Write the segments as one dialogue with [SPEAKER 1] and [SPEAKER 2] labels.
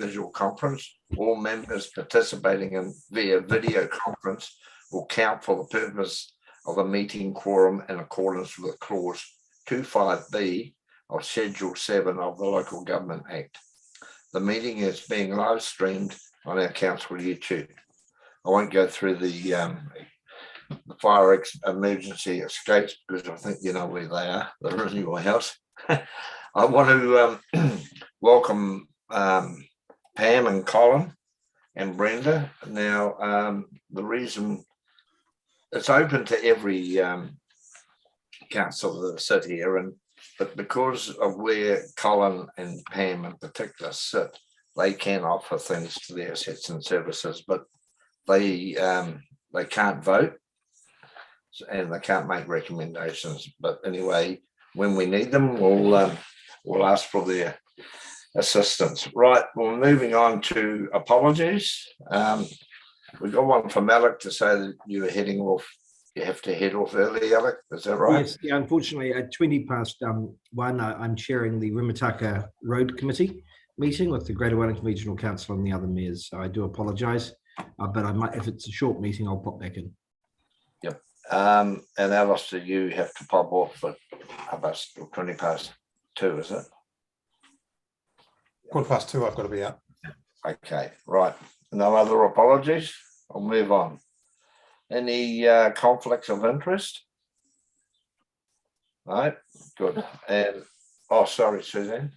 [SPEAKER 1] visual conference. All members participating via video conference will count for the purpose of the meeting quorum in accordance with clause 25B of Schedule 7 of the Local Government Act. The meeting is being live streamed on our council YouTube. I won't go through the fire emergency escapes because I think you know where they are. They're in your house. I want to welcome Pam and Colin and Brenda. Now, the reason it's open to every council that sit here, but because of where Colin and Pam in particular sit, they can offer things to their assets and services, but they can't vote and they can't make recommendations. But anyway, when we need them, we'll ask for their assistance. Right, well, moving on to apologies. We've got one from Alec to say that you were heading off. You have to head off early, Alec. Is that right?
[SPEAKER 2] Yes, yeah, unfortunately, at 1:20, I'm chairing the Rimataka Road Committee meeting with the Greater Wellington Regional Council and the other mayors. So I do apologise, but I might, if it's a short meeting, I'll pop back in.
[SPEAKER 1] Yep. And Alistair, you have to pop off at about 2:20, is it?
[SPEAKER 3] 2:15, I've got to be out.
[SPEAKER 1] Okay, right. No other apologies. I'll move on. Any conflicts of interest? Right, good. And sorry, Suzanne.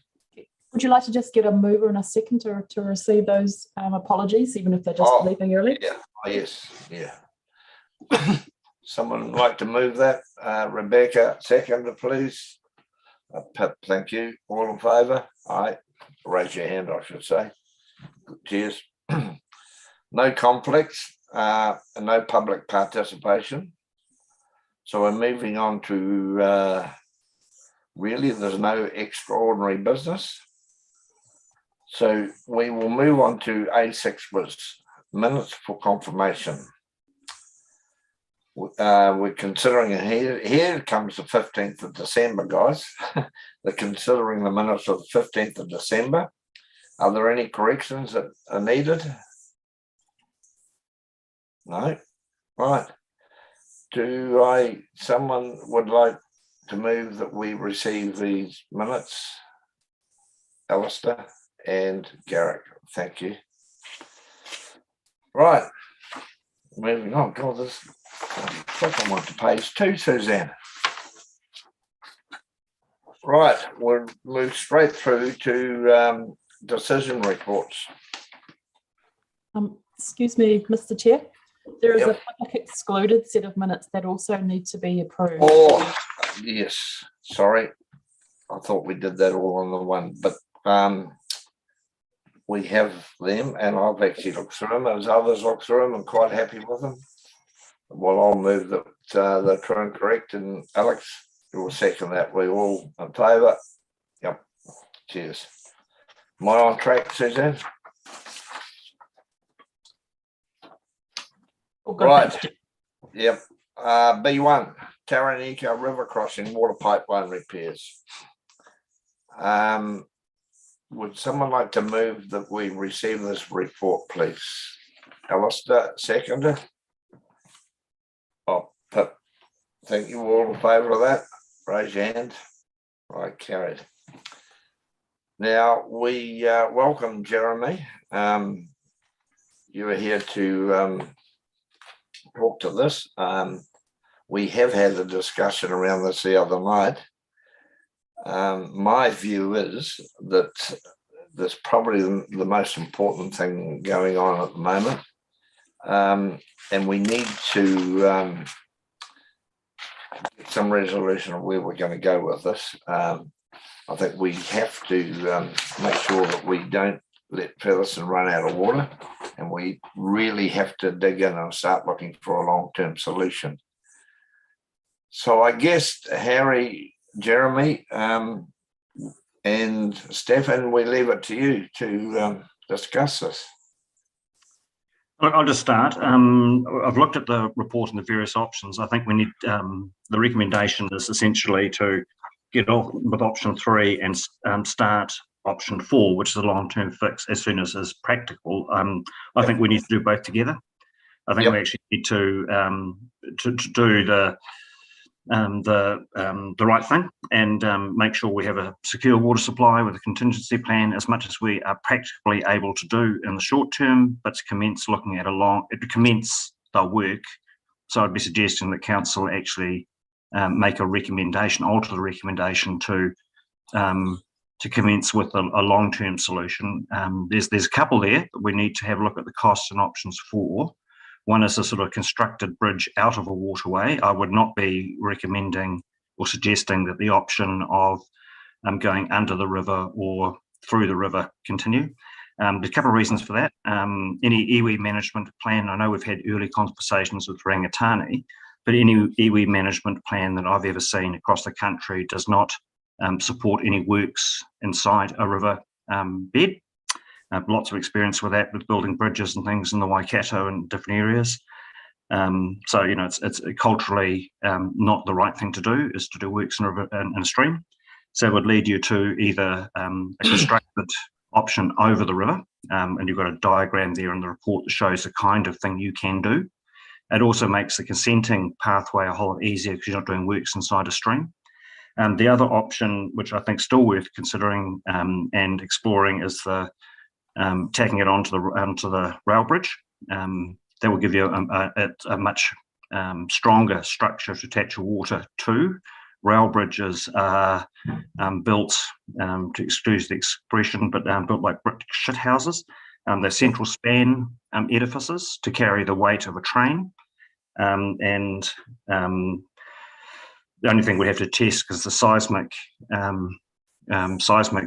[SPEAKER 4] Would you like to just get a mover and a second to receive those apologies, even if they're just leaving early?
[SPEAKER 1] Yeah. Oh, yes. Yeah. Someone would like to move that? Rebecca, second, please. Pip, thank you. All in favour? All right. Raise your hand, I should say. Cheers. No conflicts, and no public participation. So we're moving on to really there's no extraordinary business. So we will move on to A6 was minutes for confirmation. We're considering it here comes the 15th of December, guys. They're considering the minutes of the 15th of December. Are there any corrections that are needed? No? Right. Someone would like to move that we receive these minutes? Alistair and Garrick, thank you. Right. Moving on. God, this second one to page 2, Suzanne. Right, we'll move straight through to decision reports.
[SPEAKER 4] Excuse me, Mr. Chair. There is a public excluded set of minutes that also need to be approved.
[SPEAKER 1] Oh, yes. Sorry. I thought we did that all on the one, but we have them and I've actually looked through them as others look through them and quite happy with them. Well, I'll move that they're true and correct, and Alex, you will second that. We all in favour? Yep. Cheers. Am I on track, Suzanne? Right. Yep. B1, Taranaka River Crossing water pipeline repairs. Would someone like to move that we receive this report, please? Alistair, seconder. Oh, Pip. Thank you. All in favour of that? Raise your hand. Right, carried. Now we welcome Jeremy. You are here to talk to this. We have had a discussion around this the other night. My view is that there's probably the most important thing going on at the moment, and we need to get some resolution of where we're going to go with this. I think we have to make sure that we don't let Featherstone run out of water, and we really have to dig in and start looking for a long-term solution. So I guess, Harry, Jeremy, and Stefan, we leave it to you to discuss this.
[SPEAKER 5] I'll just start. I've looked at the report and the various options. I think we need, the recommendation is essentially to get off with option 3 and start option 4, which is a long-term fix as soon as is practical. I think we need to do both together. I think we actually need to do the right thing and make sure we have a secure water supply with a contingency plan as much as we are practically able to do in the short term, but to commence looking at commence the work. So I'd be suggesting that council actually make a recommendation, alter the recommendation to commence with a long-term solution. There's a couple there that we need to have a look at the costs and options for. One is a sort of constructed bridge out of a waterway. I would not be recommending or suggesting that the option of going under the river or through the river continue. There's a couple of reasons for that. Any iwi management plan, I know we've had early conversations with Rangatani, but any iwi management plan that I've ever seen across the country does not support any works inside a river bed. Lots of experience with that, with building bridges and things in the Waikato and different areas. So, you know, it's culturally not the right thing to do, is to do works in a stream. So it would lead you to either a constructed option over the river, and you've got a diagram there in the report that shows the kind of thing you can do. It also makes the consenting pathway a whole lot easier because you're not doing works inside a stream. The other option, which I think is still worth considering and exploring, is the tacking it onto the rail bridge. That will give you a much stronger structure to attach your water to. Rail bridges are built, to excuse the expression, but built like brick shit houses. They're central span edifices to carry the weight of a train. And the only thing we have to test is the seismic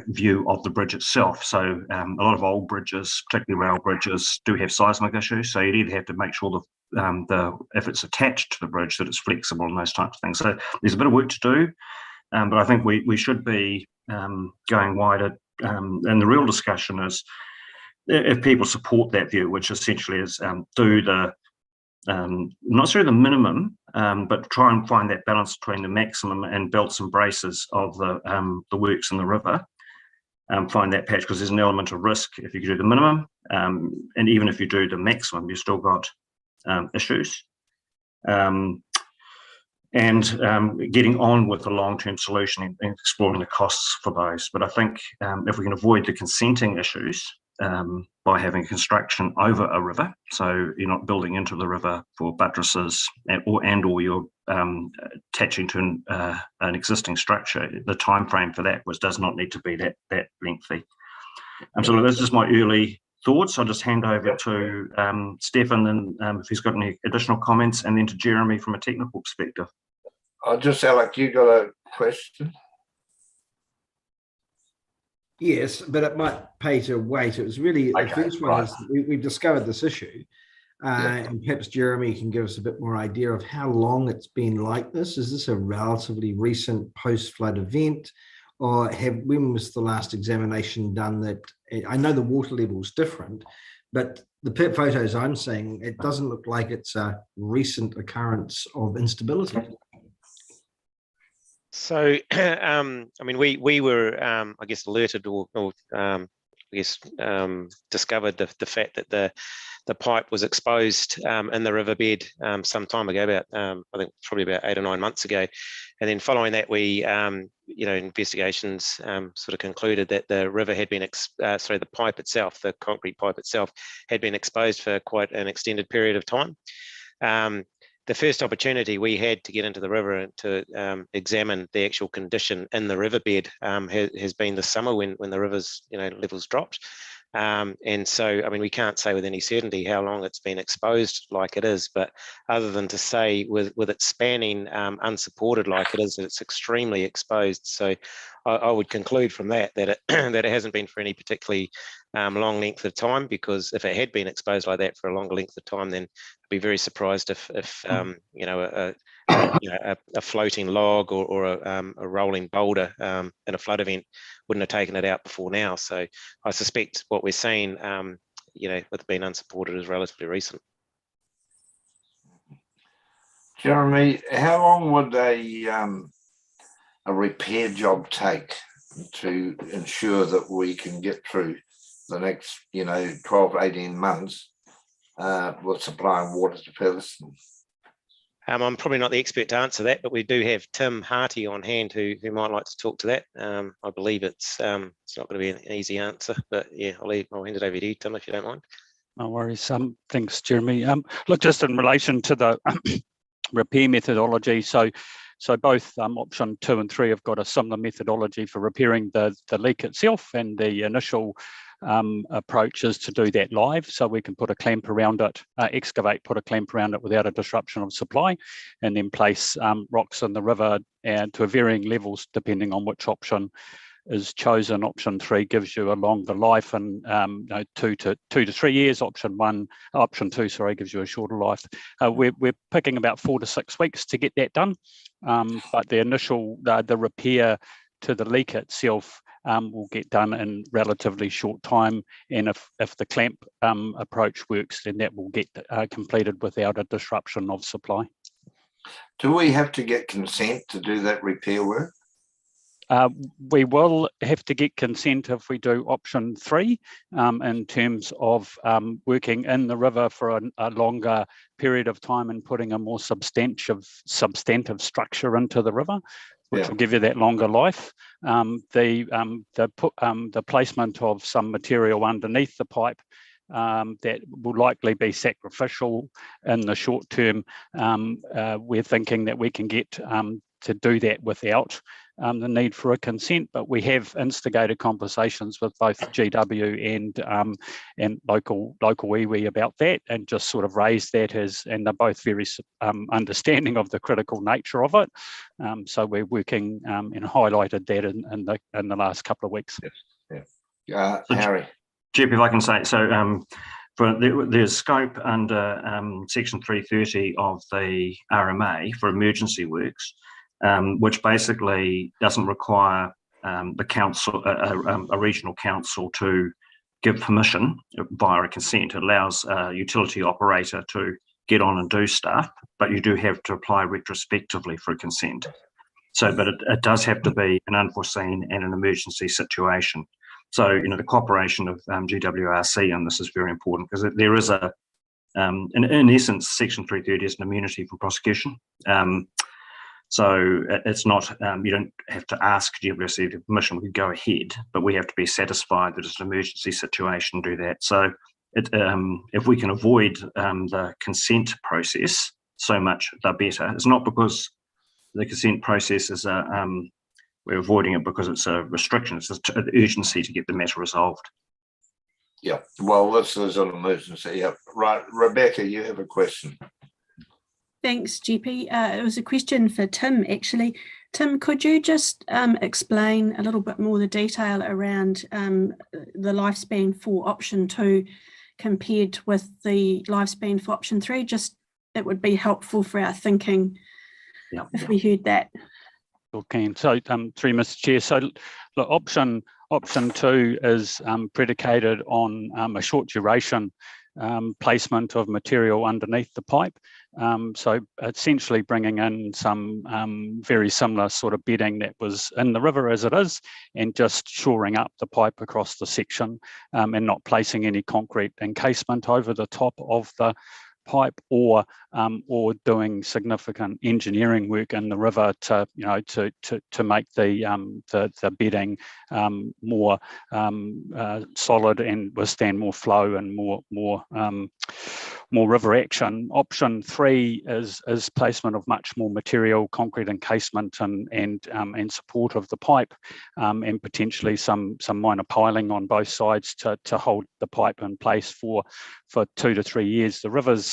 [SPEAKER 5] view of the bridge itself. So a lot of old bridges, particularly rail bridges, do have seismic issues. So you'd either have to make sure if it's attached to the bridge, that it's flexible and those types of things. So there's a bit of work to do, but I think we should be going wider. And the real discussion is if people support that view, which essentially is do the not necessarily the minimum, but try and find that balance between the maximum and belts and braces of the works in the river. Find that patch, because there's an element of risk if you do the minimum, and even if you do the maximum, you've still got issues. And getting on with the long-term solution and exploring the costs for those. But I think if we can avoid the consenting issues by having construction over a river, so you're not building into the river for buttresses or you're attaching to an existing structure, the time frame for that does not need to be that lengthy. So that's just my early thoughts. I'll just hand over to Stefan, and if he's got any additional comments, and then to Jeremy from a technical perspective.
[SPEAKER 1] Alec, you got a question?
[SPEAKER 2] Yes, but it might pay to wait. It was really the first one is we've discovered this issue, and perhaps Jeremy can give us a bit more idea of how long it's been like this. Is this a relatively recent post-flood event, or when was the last examination done? That I know the water level is different, but the pit photos I'm seeing, it doesn't look like it's a recent occurrence of instability.
[SPEAKER 3] So, I mean, we were, I guess, alerted or discovered the fact that the pipe was exposed in the riverbed some time ago, about I think probably about 8 or 9 months ago, and then following that, we investigations sort of concluded that the river had been the pipe itself, the concrete pipe itself, had been exposed for quite an extended period of time. The first opportunity we had to get into the river and to examine the actual condition in the riverbed has been this summer when the river's levels dropped. And so, I mean, we can't say with any certainty how long it's been exposed like it is, but other than to say with it spanning unsupported like it is, it's extremely exposed. So I would conclude from that it that it hasn't been for any particularly long length of time, because if it had been exposed like that for a longer length of time, then I'd be very surprised if a floating log or a rolling boulder in a flood event wouldn't have taken it out before now. So I suspect what we're seeing, with being unsupported, is relatively recent.
[SPEAKER 1] Jeremy, how long would a repair job take to ensure that we can get through the next, 12, 18 months with supplying water to Featherston?
[SPEAKER 3] I'm probably not the expert to answer that, but we do have Tim Harty on hand who might like to talk to that. I believe it's not going to be an easy answer, but yeah, I'll hand it over to you, Tim, if you don't mind.
[SPEAKER 6] No worries. Thanks, Jeremy. Look, just in relation to the repair methodology, so both option 2 and 3 have got a similar methodology for repairing the leak itself, and the initial approach is to do that live, so we can put a clamp around it, put a clamp around it without a disruption of supply, and then place rocks in the river and to varying levels depending on which option is chosen. Option 3 gives you a longer life, and 2 to 3 years. Option 2 gives you a shorter life. We're picking about 4 to 6 weeks to get that done, but the initial the repair to the leak itself will get done in relatively short time, and if the clamp approach works, then that will get completed without a disruption of supply.
[SPEAKER 1] Do we have to get consent to do that repair work?
[SPEAKER 6] We will have to get consent if we do option 3 in terms of working in the river for a longer period of time and putting a more substantive structure into the river, which will give you that longer life. The placement of some material underneath the pipe that will likely be sacrificial in the short term. We're thinking that we can get to do that without the need for a consent, but we have instigated conversations with both GW and local iwi about that, and just sort of raised that and they're both very understanding of the critical nature of it. So we're working and highlighted that in the last couple of weeks.
[SPEAKER 1] So Harry.
[SPEAKER 5] Jeff, if I can say, so there's scope under section 330 of the RMA for emergency works, which basically doesn't require the council, a regional council, to give permission via a consent. It allows a utility operator to get on and do stuff, but you do have to apply retrospectively for a consent. So, but it does have to be an unforeseen and an emergency situation. So, the cooperation of GWRC on this is very important, because there is in essence, section 330 is an immunity from prosecution. So it's not, you don't have to ask GWRC for permission, we could go ahead, but we have to be satisfied that it's an emergency situation, do that. So if we can avoid the consent process, so much the better. It's not because the consent process is we're avoiding it because it's a restriction, it's an urgency to get the matter resolved.
[SPEAKER 1] Yeah, well, this is an emergency. Yeah. Right, Rebecca, you have a question.
[SPEAKER 7] Thanks, GP. It was a question for Tim, actually. Tim, could you just explain a little bit more the detail around the lifespan for option 2 compared with the lifespan for option 3? Just, it would be helpful for our thinking if we heard that.
[SPEAKER 6] Okay, so through Mr. Chair, so look, option 2 is predicated on a short duration placement of material underneath the pipe. So essentially bringing in some very similar sort of bedding that was in the river as it is, and just shoring up the pipe across the section, and not placing any concrete encasement over the top of the pipe, or doing significant engineering work in the river to make the bedding more solid and withstand more flow and more river action. Option 3 is placement of much more material, concrete encasement and support of the pipe, and potentially some minor piling on both sides to hold the pipe in place for 2 to 3 years. The river's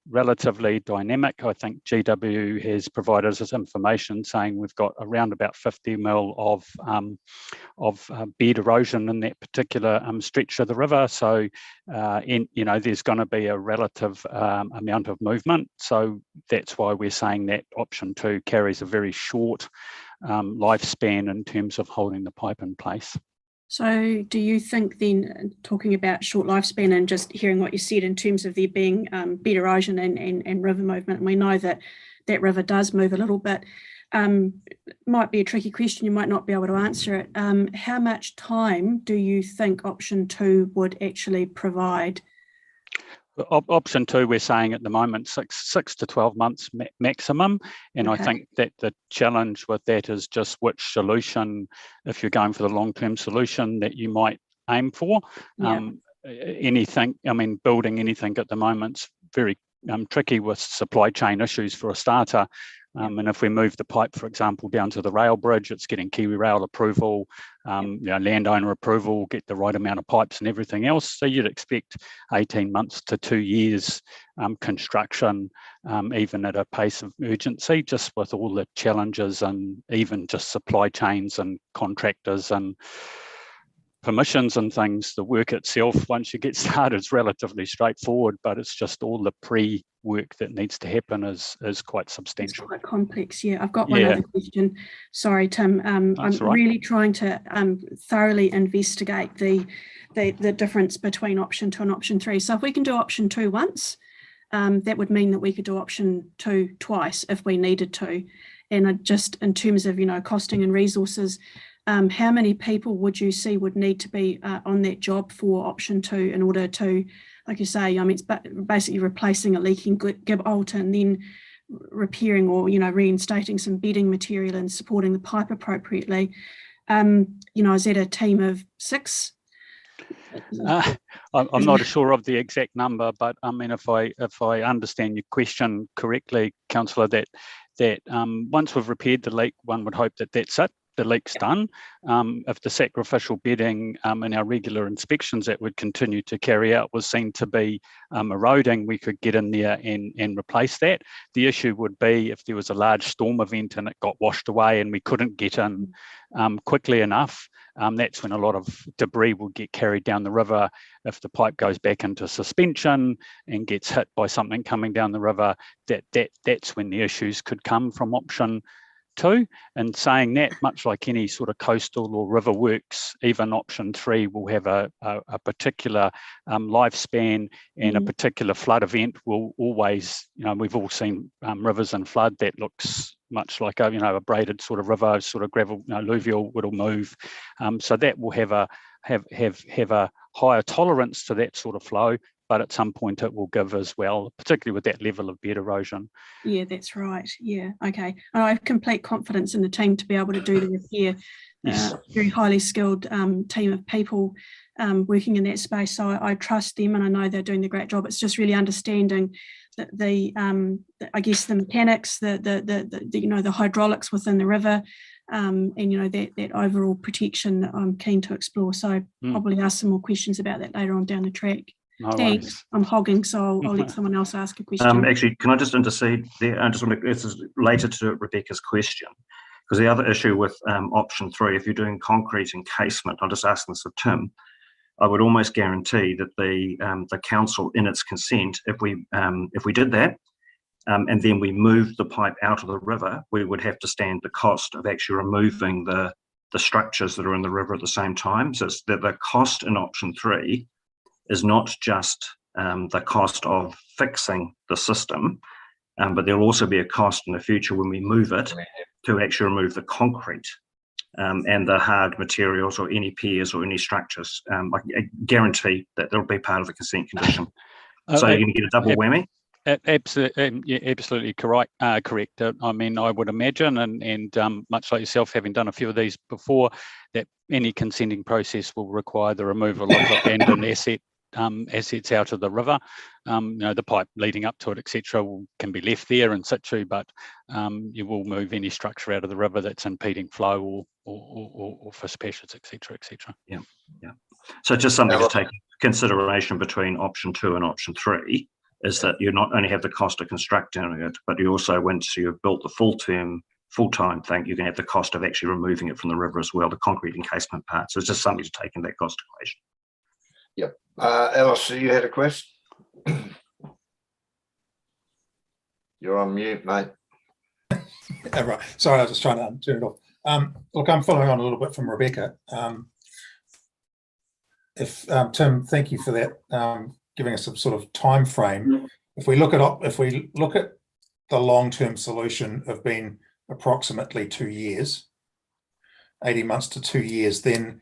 [SPEAKER 6] relatively dynamic. I think GW has provided us information saying we've got around about 50 mil of bed erosion in that particular stretch of the river. So, there's going to be a relative amount of movement. So that's why we're saying that option 2 carries a very short lifespan in terms of holding the pipe in place.
[SPEAKER 7] So do you think then, talking about short lifespan and just hearing what you said in terms of there being bed erosion and river movement, and we know that river does move a little bit, might be a tricky question, you might not be able to answer it. How much time do you think option 2 would actually provide?
[SPEAKER 6] Option 2, we're saying at the moment 6 to 12 months maximum, and
[SPEAKER 7] Okay.
[SPEAKER 6] I think that the challenge with that is just which solution, if you're going for the long-term solution, that you might aim for.
[SPEAKER 7] Yeah.
[SPEAKER 6] Anything, I mean, building anything at the moment's very tricky with supply chain issues for a starter. And if we move the pipe, for example, down to the rail bridge, it's getting Kiwi Rail approval, landowner approval, get the right amount of pipes and everything else. So you'd expect 18 months to 2 years construction, even at a pace of urgency, just with all the challenges and even just supply chains and contractors and permissions and things. The work itself, once you get started, is relatively straightforward, but it's just all the pre-work that needs to happen is quite substantial.
[SPEAKER 7] It's quite complex. Yeah, I've got one other question. Sorry, Tim. I'm really trying to thoroughly investigate the difference between option 2 and option 3. So if we can do option 2 once, that would mean that we could do option 2 twice if we needed to. And just in terms of, costing and resources, how many people would you see would need to be on that job for option 2 in order to, like you say, it's basically replacing a leaking gib bolt and then repairing or, reinstating some bedding material and supporting the pipe appropriately. Is that a team of 6?
[SPEAKER 6] I'm not sure of the exact number, but I mean, if I understand your question correctly, Councillor, that once we've repaired the leak, one would hope that that's it. The leak's done. If the sacrificial bedding in our regular inspections that we'd continue to carry out was seen to be eroding, we could get in there and replace that. The issue would be if there was a large storm event and it got washed away and we couldn't get in quickly enough, that's when a lot of debris will get carried down the river. If the pipe goes back into suspension and gets hit by something coming down the river, that's when the issues could come from option 2. And saying that, much like any sort of coastal or river works, even option 3 will have a particular lifespan, and a particular flood event will always, we've all seen rivers in flood that looks much like a braided sort of river, sort of gravel, alluvial, it'll move. So that will have a higher tolerance to that sort of flow, but at some point it will give as well, particularly with that level of bed erosion.
[SPEAKER 7] Yeah, that's right. Yeah, okay. I have complete confidence in the team to be able to do the repair.
[SPEAKER 6] Yes.
[SPEAKER 7] Very highly skilled team of people working in that space. So I trust them, and I know they're doing a great job. It's just really understanding the I guess the mechanics, the hydraulics within the river, and that overall protection that I'm keen to explore. So probably ask some more questions about that later on down the track.
[SPEAKER 6] No
[SPEAKER 7] Thanks.
[SPEAKER 6] worries.
[SPEAKER 7] I'm hogging, so I'll let someone else ask a question.
[SPEAKER 5] Actually, can I just intercede there? This is related to Rebecca's question, because the other issue with option 3, if you're doing concrete encasement, I'll just ask this of Tim. I would almost guarantee that the council, in its consent, if we did that, and then we moved the pipe out of the river, we would have to stand the cost of actually removing the structures that are in the river at the same time. So it's the cost in option 3 is not just the cost of fixing the system, but there'll also be a cost in the future when we move it to actually remove the concrete and the hard materials or any piers or any structures. I guarantee that they'll be part of the consent condition. So you're going to get a double whammy?
[SPEAKER 6] Absolutely correct. I mean, I would imagine, and much like yourself, having done a few of these before, that any consenting process will require the removal of abandoned assets out of the river. The pipe leading up to it, etc., can be left there in situ, but you will move any structure out of the river that's impeding flow or fish passage, etc., etc.
[SPEAKER 5] Yeah. So just something to take into consideration between option 2 and option 3 is that you not only have the cost of constructing it, but you also, once you've built the full-time thing, you can have the cost of actually removing it from the river as well, the concrete encasement part. So it's just something to take in that cost equation.
[SPEAKER 1] Yep. Alice, you had a question? You're on mute, mate.
[SPEAKER 8] Right. Sorry, I was just trying to turn it off. Look, I'm following on a little bit from Rebecca. Tim, thank you for that, giving us some sort of time frame. If we look at the long-term solution of being approximately 2 years, 18 months to 2 years, then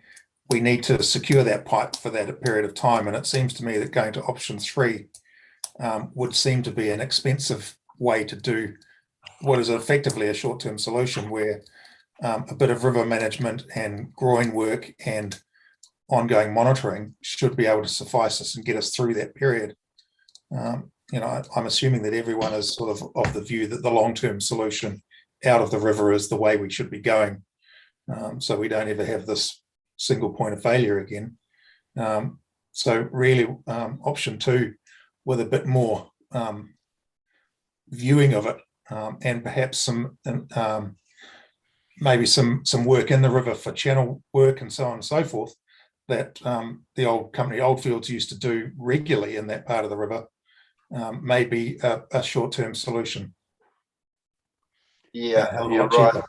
[SPEAKER 8] we need to secure that pipe for that period of time. And it seems to me that going to option 3 would seem to be an expensive way to do what is effectively a short-term solution, where a bit of river management and groin work and ongoing monitoring should be able to suffice us and get us through that period. I'm assuming that everyone is sort of the view that the long-term solution out of the river is the way we should be going, so we don't ever have this single point of failure again. So really, option 2 with a bit more viewing of it, and perhaps some maybe some work in the river for channel work and so on and so forth, that the old company Oldfields used to do regularly in that part of the river, may be a short-term solution.
[SPEAKER 1] Yeah, you're right.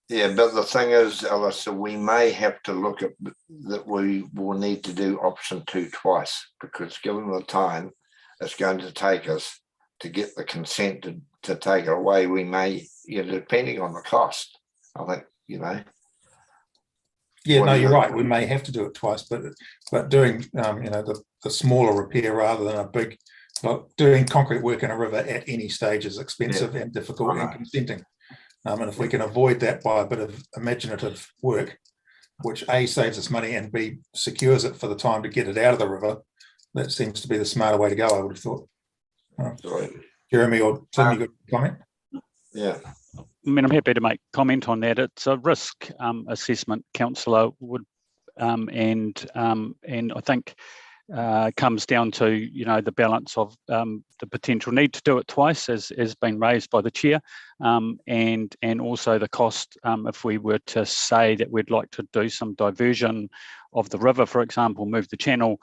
[SPEAKER 1] Yeah, but the thing is, Alyssa, we may have to look at that. We will need to do option 2 twice, because given the time it's going to take us to get the consent to take it away, we may, depending on the cost, I think,
[SPEAKER 8] Yeah, no, you're right. We may have to do it twice, but doing, the smaller repair rather than a big, doing concrete work in a river at any stage is expensive and difficult and consenting. And if we can avoid that by a bit of imaginative work, which A, saves us money, and B, secures it for the time to get it out of the river, that seems to be the smarter way to go, I would have thought. Jeremy or Tim, you got a comment?
[SPEAKER 1] Yeah.
[SPEAKER 6] I mean, I'm happy to make comment on that. It's a risk assessment, councillor Wood, and I think comes down to the balance of the potential need to do it twice, as been raised by the chair, and also the cost if we were to say that we'd like to do some diversion of the river, for example, move the channel.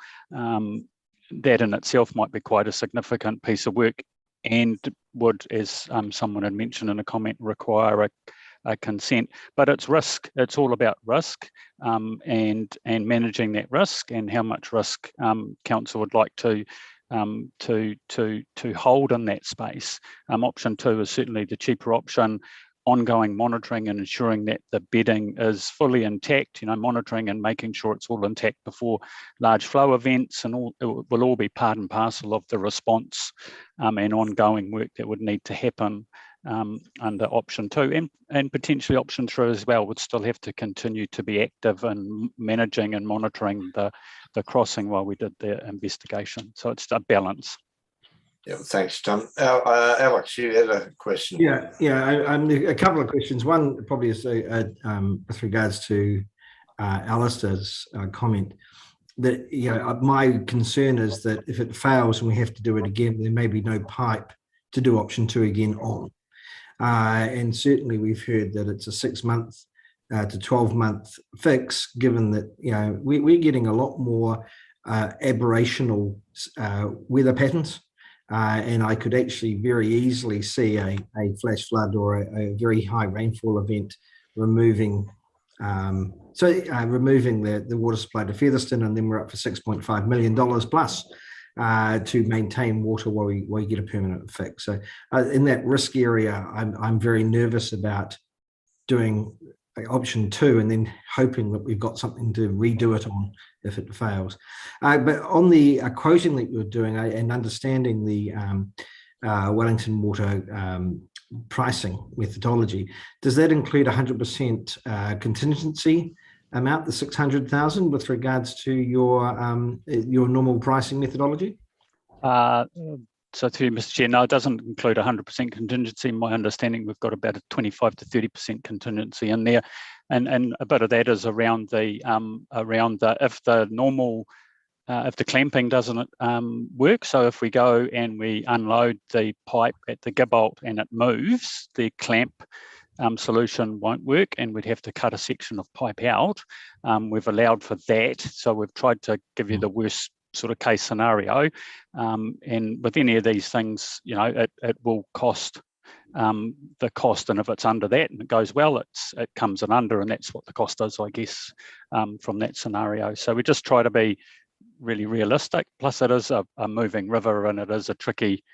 [SPEAKER 6] That in itself might be quite a significant piece of work, and would, as someone had mentioned in a comment, require a consent. But it's risk. It's all about risk, and managing that risk, and how much risk council would like to hold in that space. Option 2 is certainly the cheaper option. Ongoing monitoring and ensuring that the bedding is fully intact, monitoring and making sure it's all intact before large flow events, and it will all be part and parcel of the response and ongoing work that would need to happen under option 2, and potentially option 3 as well would still have to continue to be active in managing and monitoring the crossing while we did the investigation. So it's a balance.
[SPEAKER 1] Yeah, thanks, Tom. Alex, you had a question.
[SPEAKER 2] Yeah, a couple of questions. One probably is with regards to Alistair's comment, that my concern is that if it fails and we have to do it again, there may be no pipe to do option 2 again on. And certainly we've heard that it's a 6-month to 12-month fix, given that we're getting a lot more aberrational weather patterns. And I could actually very easily see a flash flood or a very high rainfall event removing the water supply to Featherston, and then we're up for $6.5 million plus to maintain water while we get a permanent fix. So in that risk area, I'm very nervous about doing option 2 and then hoping that we've got something to redo it on if it fails. But on the quoting that you're doing and understanding the Wellington Water pricing methodology, does that include 100% contingency amount, the 600,000, with regards to your normal pricing methodology?
[SPEAKER 6] So through Mr. Chair, no, it doesn't include 100% contingency. In my understanding, we've got about a 25 to 30% contingency in there, and a bit of that is around the if the clamping doesn't work. So if we go and we unload the pipe at the gibbolt and it moves, the clamp solution won't work, and we'd have to cut a section of pipe out. We've allowed for that, so we've tried to give you the worst sort of case scenario, and with any of these things, it will cost the cost, and if it's under that and it goes well, it comes in under, and that's what the cost is, I guess, from that scenario. So we just try to be really realistic. Plus, it is a moving river, and it is a tricky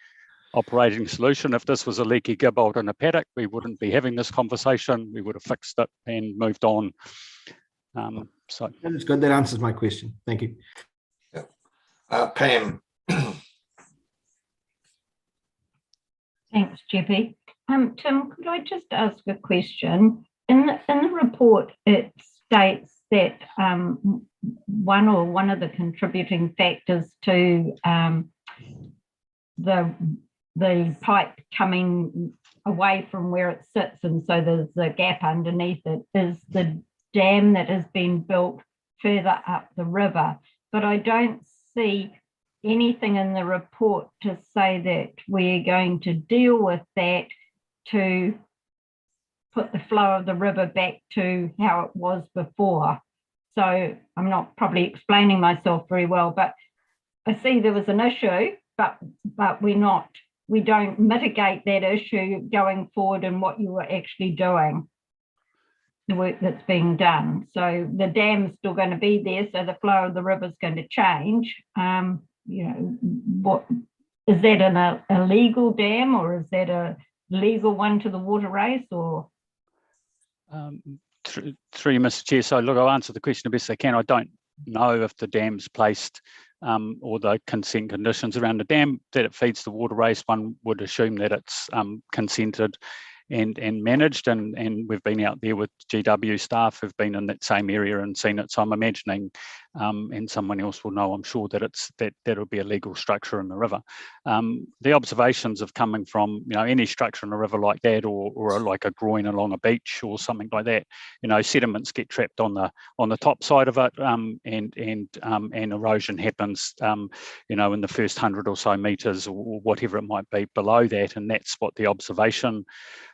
[SPEAKER 6] operating solution. If this was a leaky gibbolt in a paddock, we wouldn't be having this conversation. We would have fixed it and moved on. So
[SPEAKER 2] that's good. That answers my question. Thank you.
[SPEAKER 1] Pam.
[SPEAKER 9] Thanks, JP. Tim, could I just ask a question? In the report, it states that one of the contributing factors to the pipe coming away from where it sits, and so there's a gap underneath it, is the dam that has been built further up the river. But I don't see anything in the report to say that we're going to deal with that to put the flow of the river back to how it was before. So I'm not probably explaining myself very well, but I see there was an issue, but we don't mitigate that issue going forward in what you were actually doing, the work that's being done. So the dam's still going to be there, so the flow of the river is going to change. You know, what is that, an illegal dam, or is that a legal one to the water race, or?
[SPEAKER 6] Through you, Mr. Chair. So look, I'll answer the question the best I can. I don't know if the dam's placed or the consent conditions around the dam that it feeds the water race. One would assume that it's consented and managed, and we've been out there with GW staff who've been in that same area and seen it. So I'm imagining, and someone else will know, I'm sure, that that'll be a legal structure in the river. The observations of coming from, you know, any structure in a river like that, or like a groin along a beach or something like that, you know, sediments get trapped on the top side of it, and erosion happens, you know, in the first 100 or so meters, or whatever it might be below that, and that's what the observation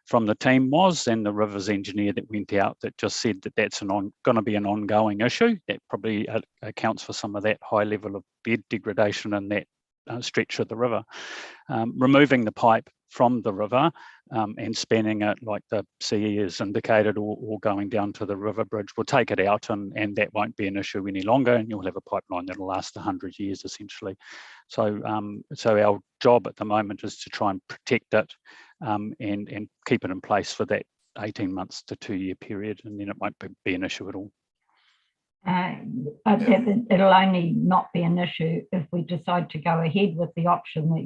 [SPEAKER 6] from the team was, and the rivers engineer that went out that just said that that's going to be an ongoing issue. That probably accounts for some of that high level of bed degradation in that stretch of the river. Removing the pipe from the river and spanning it like the CE has indicated, or going down to the river bridge, will take it out, and that won't be an issue any longer, and you'll have a pipeline that'll last 100 years essentially. So our job at the moment is to try and protect it and keep it in place for that 18 months to 2 year period, and then it won't be an issue at all.
[SPEAKER 9] It'll only not be an issue if we decide to go ahead with the option that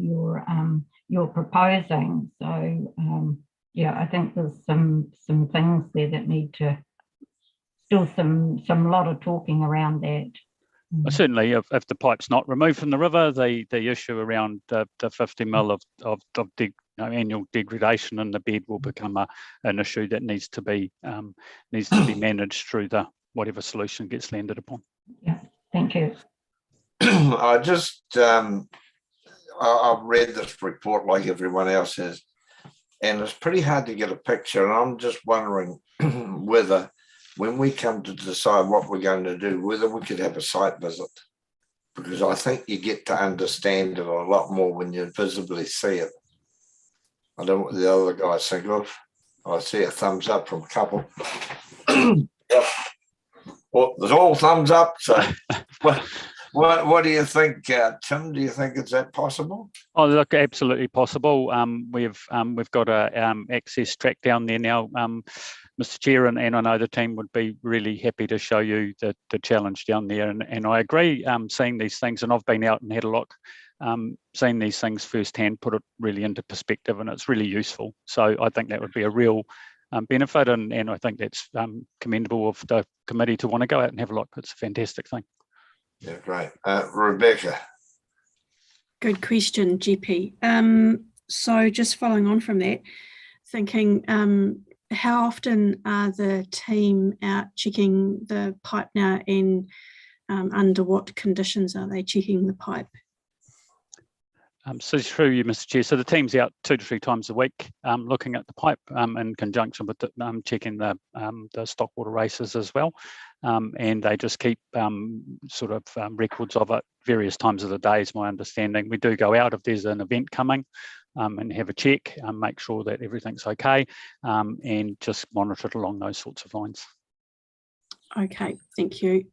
[SPEAKER 9] you're proposing. So yeah, I think there's some things there that need to still some lot of talking around that.
[SPEAKER 6] Well, certainly, if the pipe's not removed from the river, the issue around the 50 mil of annual degradation in the bed will become an issue that needs to be managed through whatever solution gets landed upon.
[SPEAKER 9] Yeah, thank you.
[SPEAKER 1] I just I've read this report like everyone else has, and it's pretty hard to get a picture. And I'm just wondering whether, when we come to decide what we're going to do, whether we could have a site visit, because I think you get to understand it a lot more when you visibly see it. I don't know what the other guys think of. I see a thumbs up from a couple. Yep. Well, there's all thumbs up. So, what do you think, Tim? Do you think is that possible?
[SPEAKER 6] Oh, look, absolutely possible. We've got a access track down there now, Mr. Chair, and I know the team would be really happy to show you the challenge down there. And I agree, seeing these things, and I've been out and had a look, seeing these things firsthand put it really into perspective, and it's really useful. So I think that would be a real benefit, and I think that's commendable of the committee to want to go out and have a look. It's a fantastic thing.
[SPEAKER 1] Yeah, great. Rebecca.
[SPEAKER 7] Good question, GP. So just following on from that, thinking, how often are the team out checking the pipe now, and under what conditions are they checking the pipe?
[SPEAKER 6] So through you, Mr. Chair. So the team's out 2 to 3 times a week looking at the pipe in conjunction with checking the stock water races as well. And they just keep records of it various times of the day, is my understanding. We do go out if there's an event coming and have a check, make sure that everything's okay, and just monitor it along those sorts of lines.
[SPEAKER 7] Okay, thank you.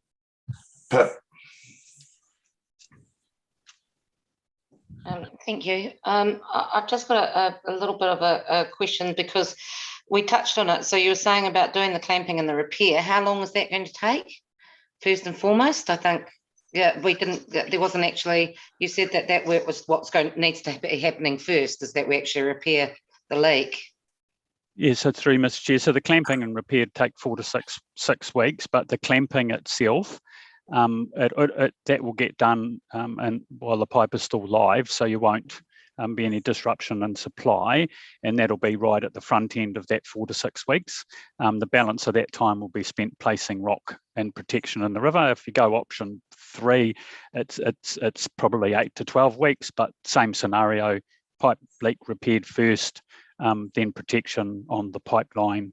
[SPEAKER 10] Thank you. I've just got a little bit of a question because we touched on it. So you were saying about doing the clamping and the repair. How long is that going to take? First and foremost, I think, yeah, we didn't. There wasn't actually. You said that work was needs to be happening first. Is that we actually repair the leak?
[SPEAKER 6] Yeah, so through Mr. Chair, so the clamping and repair take 4 to 6 weeks, but the clamping itself, that will get done and while the pipe is still live, so you won't be any disruption in supply, and that'll be right at the front end of that 4 to 6 weeks. The balance of that time will be spent placing rock and protection in the river. If you go option 3, it's probably 8 to 12 weeks, but same scenario, pipe leak repaired first, then protection on the pipeline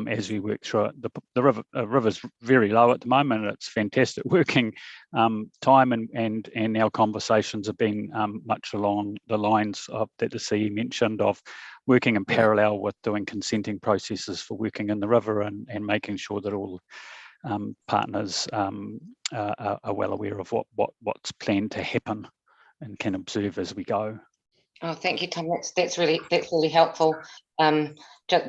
[SPEAKER 6] as we work through it. The river's very low at the moment. It's fantastic working time, and our conversations have been much along the lines of that the CE mentioned, of working in parallel with doing consenting processes for working in the river and making sure that all partners are well aware of what's planned to happen and can observe as we go.
[SPEAKER 10] Oh, thank you, Tom. That's really helpful.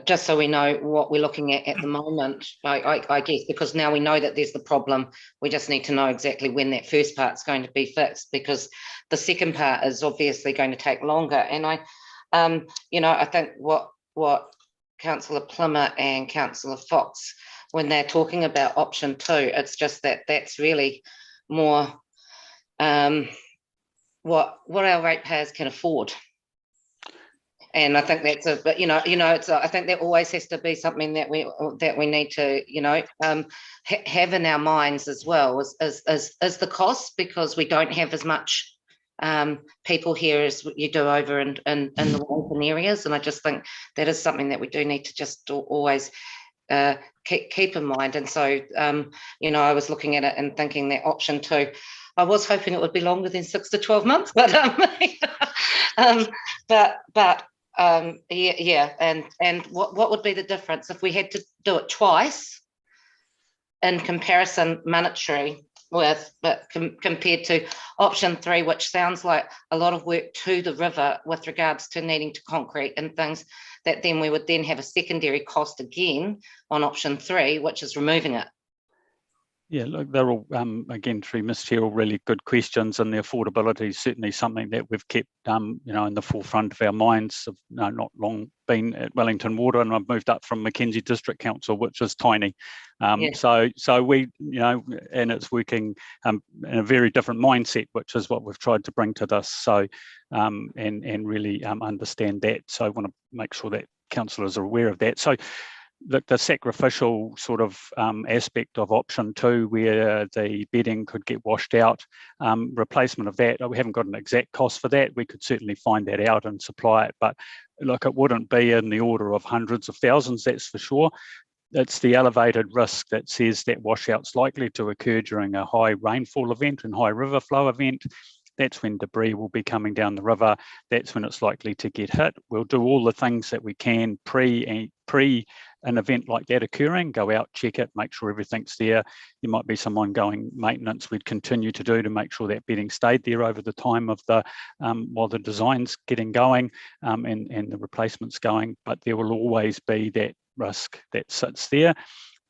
[SPEAKER 10] Just so we know what we're looking at the moment, I guess, because now we know that there's the problem. We just need to know exactly when that first part's going to be fixed, because the second part is obviously going to take longer. And I think what Councillor Plummer and Councillor Fox, when they're talking about option 2, it's just that's really more what our ratepayers can afford. And I think that's I think that always has to be something that we need to have in our minds as well as the cost, because we don't have as much people here as you do over in the Wellington areas, and I just think that is something that we do need to just always keep in mind. And so I was looking at it and thinking that option 2, I was hoping it would be longer than 6 to 12 months, but and what would be the difference if we had to do it twice in comparison monetary compared to option 3, which sounds like a lot of work to the river with regards to needing to concrete and things, that then we would then have a secondary cost again on option 3, which is removing it.
[SPEAKER 6] Yeah, look, they're all, again, through Ms. Chair, all really good questions, and the affordability is certainly something that we've kept, in the forefront of our minds. I've not long been at Wellington Water, and I've moved up from Mackenzie District Council, which is tiny. So we, and it's working in a very different mindset, which is what we've tried to bring to this. So, and really understand that. So I want to make sure that councillors are aware of that. So, the sacrificial sort of aspect of option 2, where the bedding could get washed out, replacement of that, we haven't got an exact cost for that. We could certainly find that out and supply it, but look, it wouldn't be in the order of hundreds of thousands, that's for sure. It's the elevated risk that says that washout's likely to occur during a high rainfall event and high river flow event. That's when debris will be coming down the river. That's when it's likely to get hit. We'll do all the things that we can pre an event like that occurring, go out, check it, make sure everything's there. There might be some ongoing maintenance we'd continue to do to make sure that bedding stayed there over the time of the, while the design's getting going and the replacement's going, but there will always be that risk that sits there,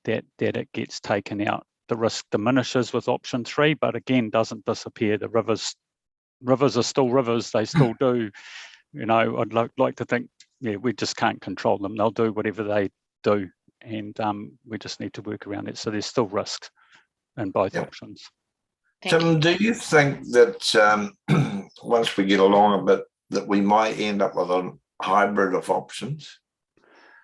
[SPEAKER 6] that it gets taken out. The risk diminishes with option 3, but again, doesn't disappear. The rivers are still rivers, they still do. I'd like to think, we just can't control them. They'll do whatever they do, and we just need to work around it. So there's still risks in both options.
[SPEAKER 1] Tim, do you think that once we get along a bit, that we might end up with a hybrid of options?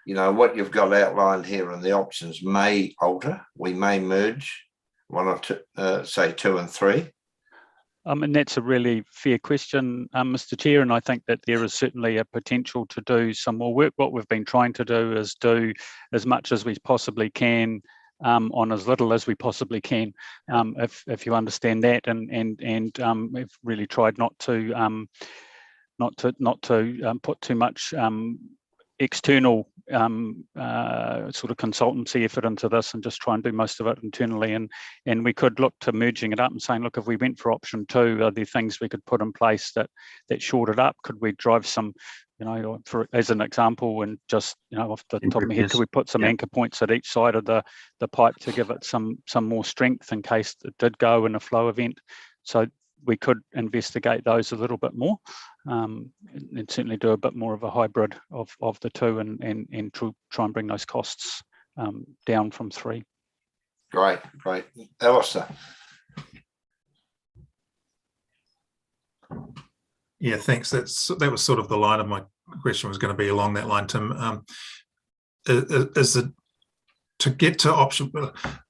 [SPEAKER 1] What you've got outlined here in the options may alter. We may merge one or two, say 2 and 3.
[SPEAKER 6] And that's a really fair question, Mr. Chair, and I think that there is certainly a potential to do some more work. What we've been trying to do is do as much as we possibly can on as little as we possibly can, if you understand that, and we've really tried not to put too much external sort of consultancy effort into this and just try and do most of it internally. And we could look to merging it up and saying, look, if we went for option 2, are there things we could put in place that shored it up? Could we drive some, as an example, and just, off the top of my head, could we put some anchor points at each side of the pipe to give it some more strength in case it did go in a flow event? So we could investigate those a little bit more, and certainly do a bit more of a hybrid of the two, and try and bring those costs down from 3.
[SPEAKER 1] Great. Alistair.
[SPEAKER 8] Yeah, thanks. That was sort of the line of my question, was going to be along that line, Tim. Is it to get to option,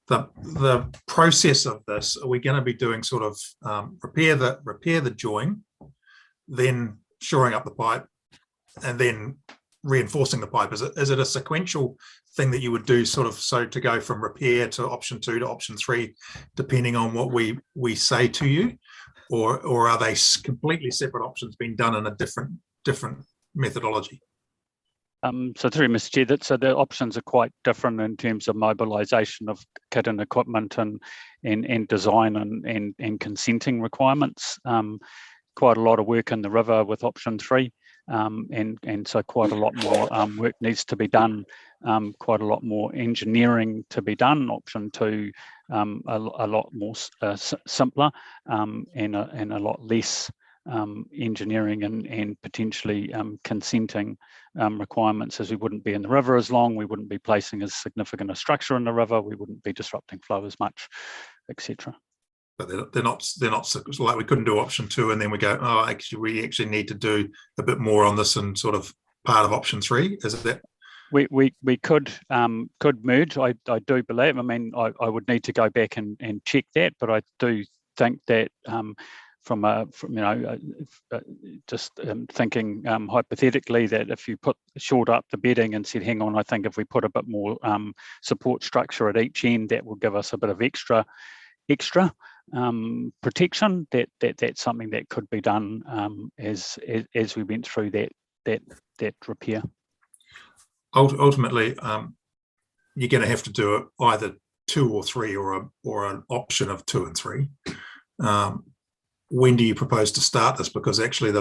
[SPEAKER 8] the process of this? Are we going to be doing sort of repair the join, then shoring up the pipe, and then reinforcing the pipe? Is it a sequential thing that you would do, sort of, so to go from repair to option 2 to option 3, depending on what we say to you? Or are they completely separate options being done in a different methodology?
[SPEAKER 6] So through Mr. Chair, so the options are quite different in terms of mobilisation of kit and equipment and design and consenting requirements. Quite a lot of work in the river with option 3, and so quite a lot more work needs to be done. Quite a lot more engineering to be done. Option 2, a lot more simpler, and a lot less engineering and potentially consenting requirements, as we wouldn't be in the river as long, we wouldn't be placing as significant a structure in the river, we wouldn't be disrupting flow as much, etc.
[SPEAKER 8] But they're not like, we couldn't do option 2 and then we go, oh, actually we actually need to do a bit more on this and sort of part of option 3. Is it that?
[SPEAKER 6] We could merge. I do believe. I mean, I would need to go back and check that, but I do think that thinking hypothetically, that if you shored up the bedding and said, hang on, I think if we put a bit more support structure at each end, that will give us a bit of extra protection. That's something that could be done as we went through that repair.
[SPEAKER 8] Ultimately, you're going to have to do it either 2 or 3, or an option of 2 and 3. When do you propose to start this? Because actually,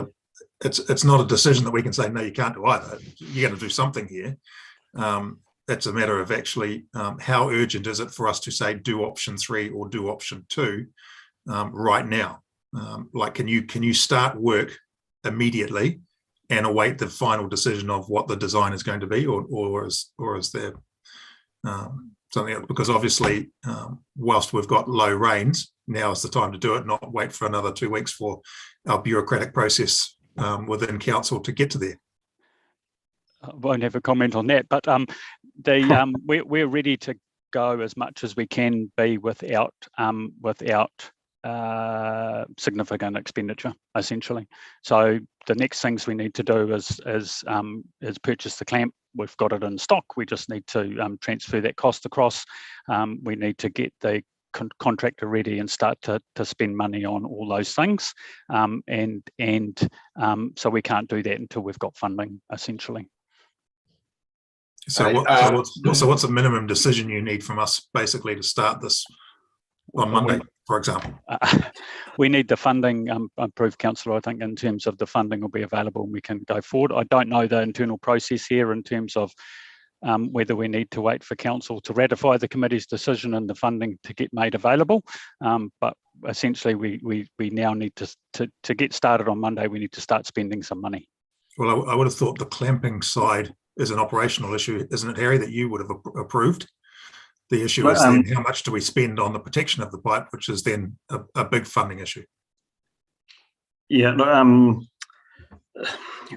[SPEAKER 8] it's not a decision that we can say, no, you can't do either. You're going to do something here. It's a matter of actually how urgent is it for us to say do option 3 or do option 2 right now? Like, can you start work immediately and await the final decision of what the design is going to be, or is there something else? Because obviously, whilst we've got low rains, now is the time to do it, not wait for another 2 weeks for our bureaucratic process within council to get to there.
[SPEAKER 6] I won't have a comment on that, but we're ready to go as much as we can be without significant expenditure, essentially. So the next things we need to do is purchase the clamp. We've got it in stock. We just need to transfer that cost across. We need to get the contractor ready and start to spend money on all those things. So we can't do that until we've got funding, essentially.
[SPEAKER 8] So what's the minimum decision you need from us, basically, to start this on Monday, for example?
[SPEAKER 6] We need the funding approved, Councillor. I think in terms of the funding will be available and we can go forward. I don't know the internal process here in terms of whether we need to wait for council to ratify the committee's decision and the funding to get made available. But essentially, we now need to get started on Monday. We need to start spending some money.
[SPEAKER 8] Well, I would have thought the clamping side is an operational issue, isn't it, Harry, that you would have approved? The issue is then how much do we spend on the protection of the pipe, which is then a big funding issue.
[SPEAKER 5] Yeah,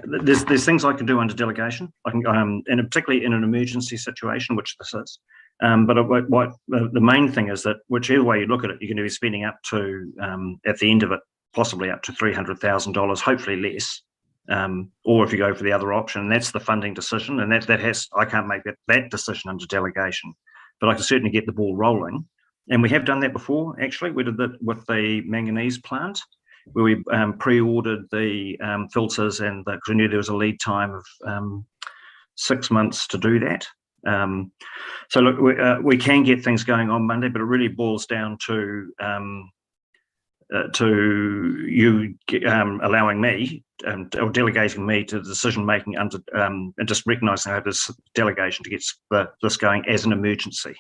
[SPEAKER 5] there's things I can do under delegation. I can, and particularly in an emergency situation, which this is. But the main thing is that whichever way you look at it, you're going to be spending up to, at the end of it, possibly up to $300,000, hopefully less. Or if you go for the other option, and that's the funding decision, and I can't make that decision under delegation, but I can certainly get the ball rolling. And we have done that before, actually. We did that with the manganese plant, where we pre-ordered the filters, and because we knew there was a lead time of 6 months to do that. So look, we can get things going on Monday, but it really boils down to you allowing me or delegating me to decision making under and just recognising I have this delegation to get this going as an emergency.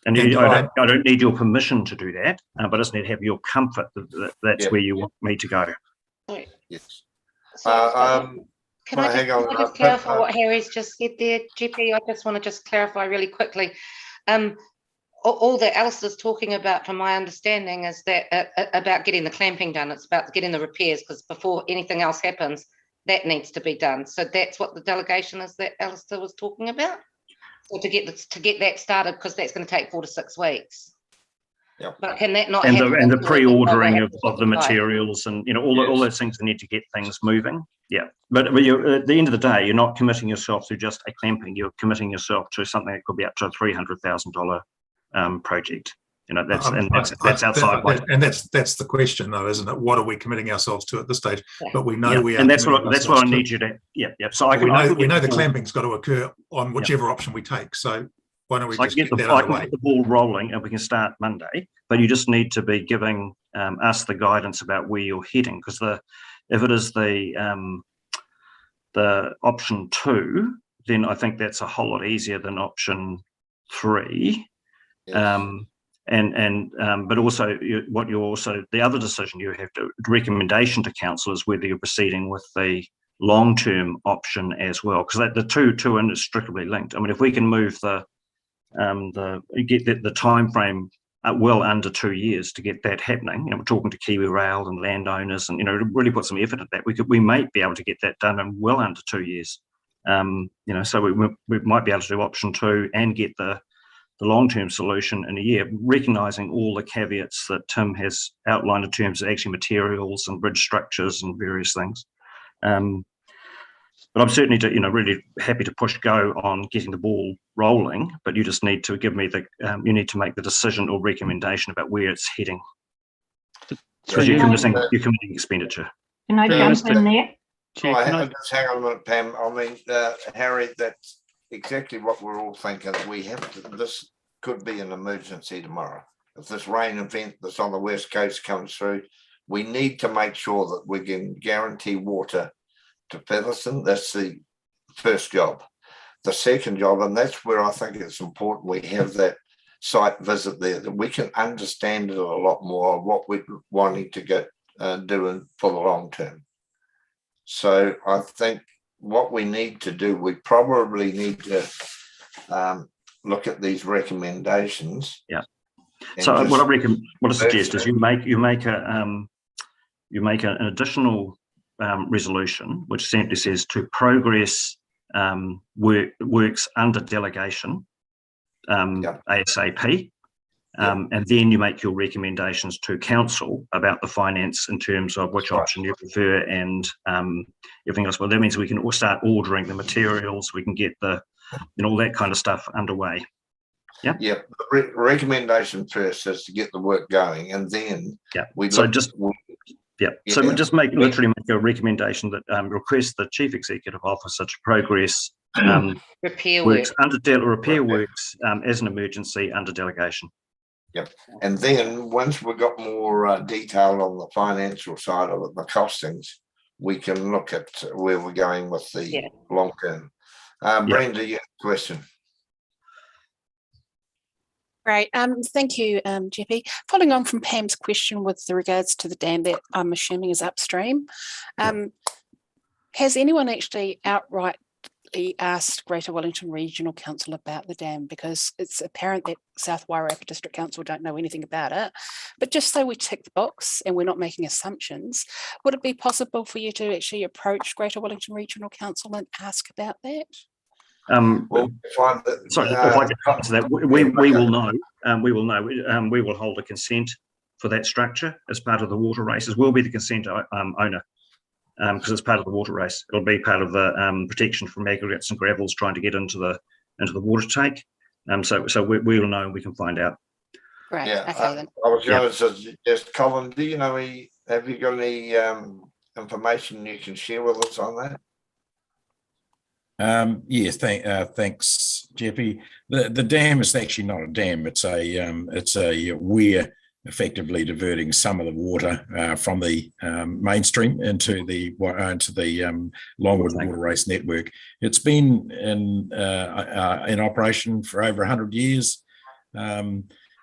[SPEAKER 5] And I don't need your permission to do that, but I just need to have your comfort that that's where you want me to go.
[SPEAKER 1] Yes.
[SPEAKER 10] Can I just clarify what Harry's just said there, GP? I just want to just clarify really quickly. All that Alistair's talking about, from my understanding, is that about getting the clamping done. It's about getting the repairs, because before anything else happens, that needs to be done. So that's what the delegation is that Alistair was talking about. So to get that started, because that's going to take 4 to 6 weeks.
[SPEAKER 1] Yep.
[SPEAKER 10] But can that not
[SPEAKER 5] and
[SPEAKER 10] happen?
[SPEAKER 5] The pre-ordering of the materials and all those things that need to get things moving. Yeah, but at the end of the day, you're not committing yourself to just a clamping. You're committing yourself to something that could be up to a $300,000 project. That's outside.
[SPEAKER 8] That's the question, though, isn't it? What are we committing ourselves to at this stage? But we know we are.
[SPEAKER 5] And that's what I need you to. Yeah. So we know the
[SPEAKER 8] clamping's got to occur on whichever option we take. So why don't we just get that
[SPEAKER 5] underway? I can get the ball rolling, and we can start Monday. But you just need to be giving us the guidance about where you're heading, because if it is the option 2, then I think that's a whole lot easier than option 3. Yes. But also the other decision you have to recommendation to council is whether you're proceeding with the long-term option as well, because the two are inextricably linked. I mean, if we can move get the time frame well under 2 years to get that happening, we're talking to Kiwi Rail and landowners, and really put some effort at that. We might be able to get that done in well under 2 years. So we might be able to do option 2 and get the long-term solution in a year, recognising all the caveats that Tim has outlined in terms of actually materials and bridge structures and various things. But I'm certainly really happy to push go on getting the ball rolling, but you just need to give me you need to make the decision or recommendation about where it's heading. Because you're committing expenditure.
[SPEAKER 9] Can I jump in there?
[SPEAKER 1] Just hang on a minute, Pam. I mean, Harry, that's exactly what we're all thinking. This could be an emergency tomorrow. If this rain event that's on the west coast comes through, we need to make sure that we can guarantee water to Featherston. That's the first job. The second job, and that's where I think it's important we have that site visit there, that we can understand it a lot more of what we're wanting to get doing for the long term. So I think what we need to do, we probably need to look at these recommendations.
[SPEAKER 5] Yeah. So what I suggest is you make an additional resolution which simply says to progress works under delegation ASAP, and then you make your recommendations to council about the finance in terms of which option you prefer and everything else. Well, that means we can all start ordering the materials, we can get all that kind of stuff underway. Yeah. Yeah.
[SPEAKER 1] The recommendation first is to get the work going, and then we
[SPEAKER 5] just literally make a recommendation that request the Chief Executive Officer to progress
[SPEAKER 10] repair
[SPEAKER 5] works as an emergency under delegation.
[SPEAKER 1] Yep. And then once we've got more detail on the financial side of it, the costings, we can look at where we're going with the long term. Brenda, you have a question.
[SPEAKER 11] Great. Thank you, GP. Following on from Pam's question with regards to the dam that I'm assuming is upstream, has anyone actually outrightly asked Greater Wellington Regional Council about the dam? Because it's apparent that South Wairarapa District Council don't know anything about it. But just so we tick the box and we're not making assumptions, would it be possible for you to actually approach Greater Wellington Regional Council and ask about that?
[SPEAKER 5] If I could come to that, we will know. We will know. We will hold a consent for that structure as part of the water races. We'll be the consent owner because it's part of the water race. It'll be part of the protection from aggregates and gravels trying to get into the water take. So we will know and we can find out.
[SPEAKER 11] Great. Okay then.
[SPEAKER 1] I was going to suggest, Colin, have you got any information you can share with us on that?
[SPEAKER 12] Yes, thanks, Jeppy. The dam is actually not a dam. It's a weir, effectively diverting some of the water from the mainstream into the Longwood Water Race network. It's been in operation for over 100 years.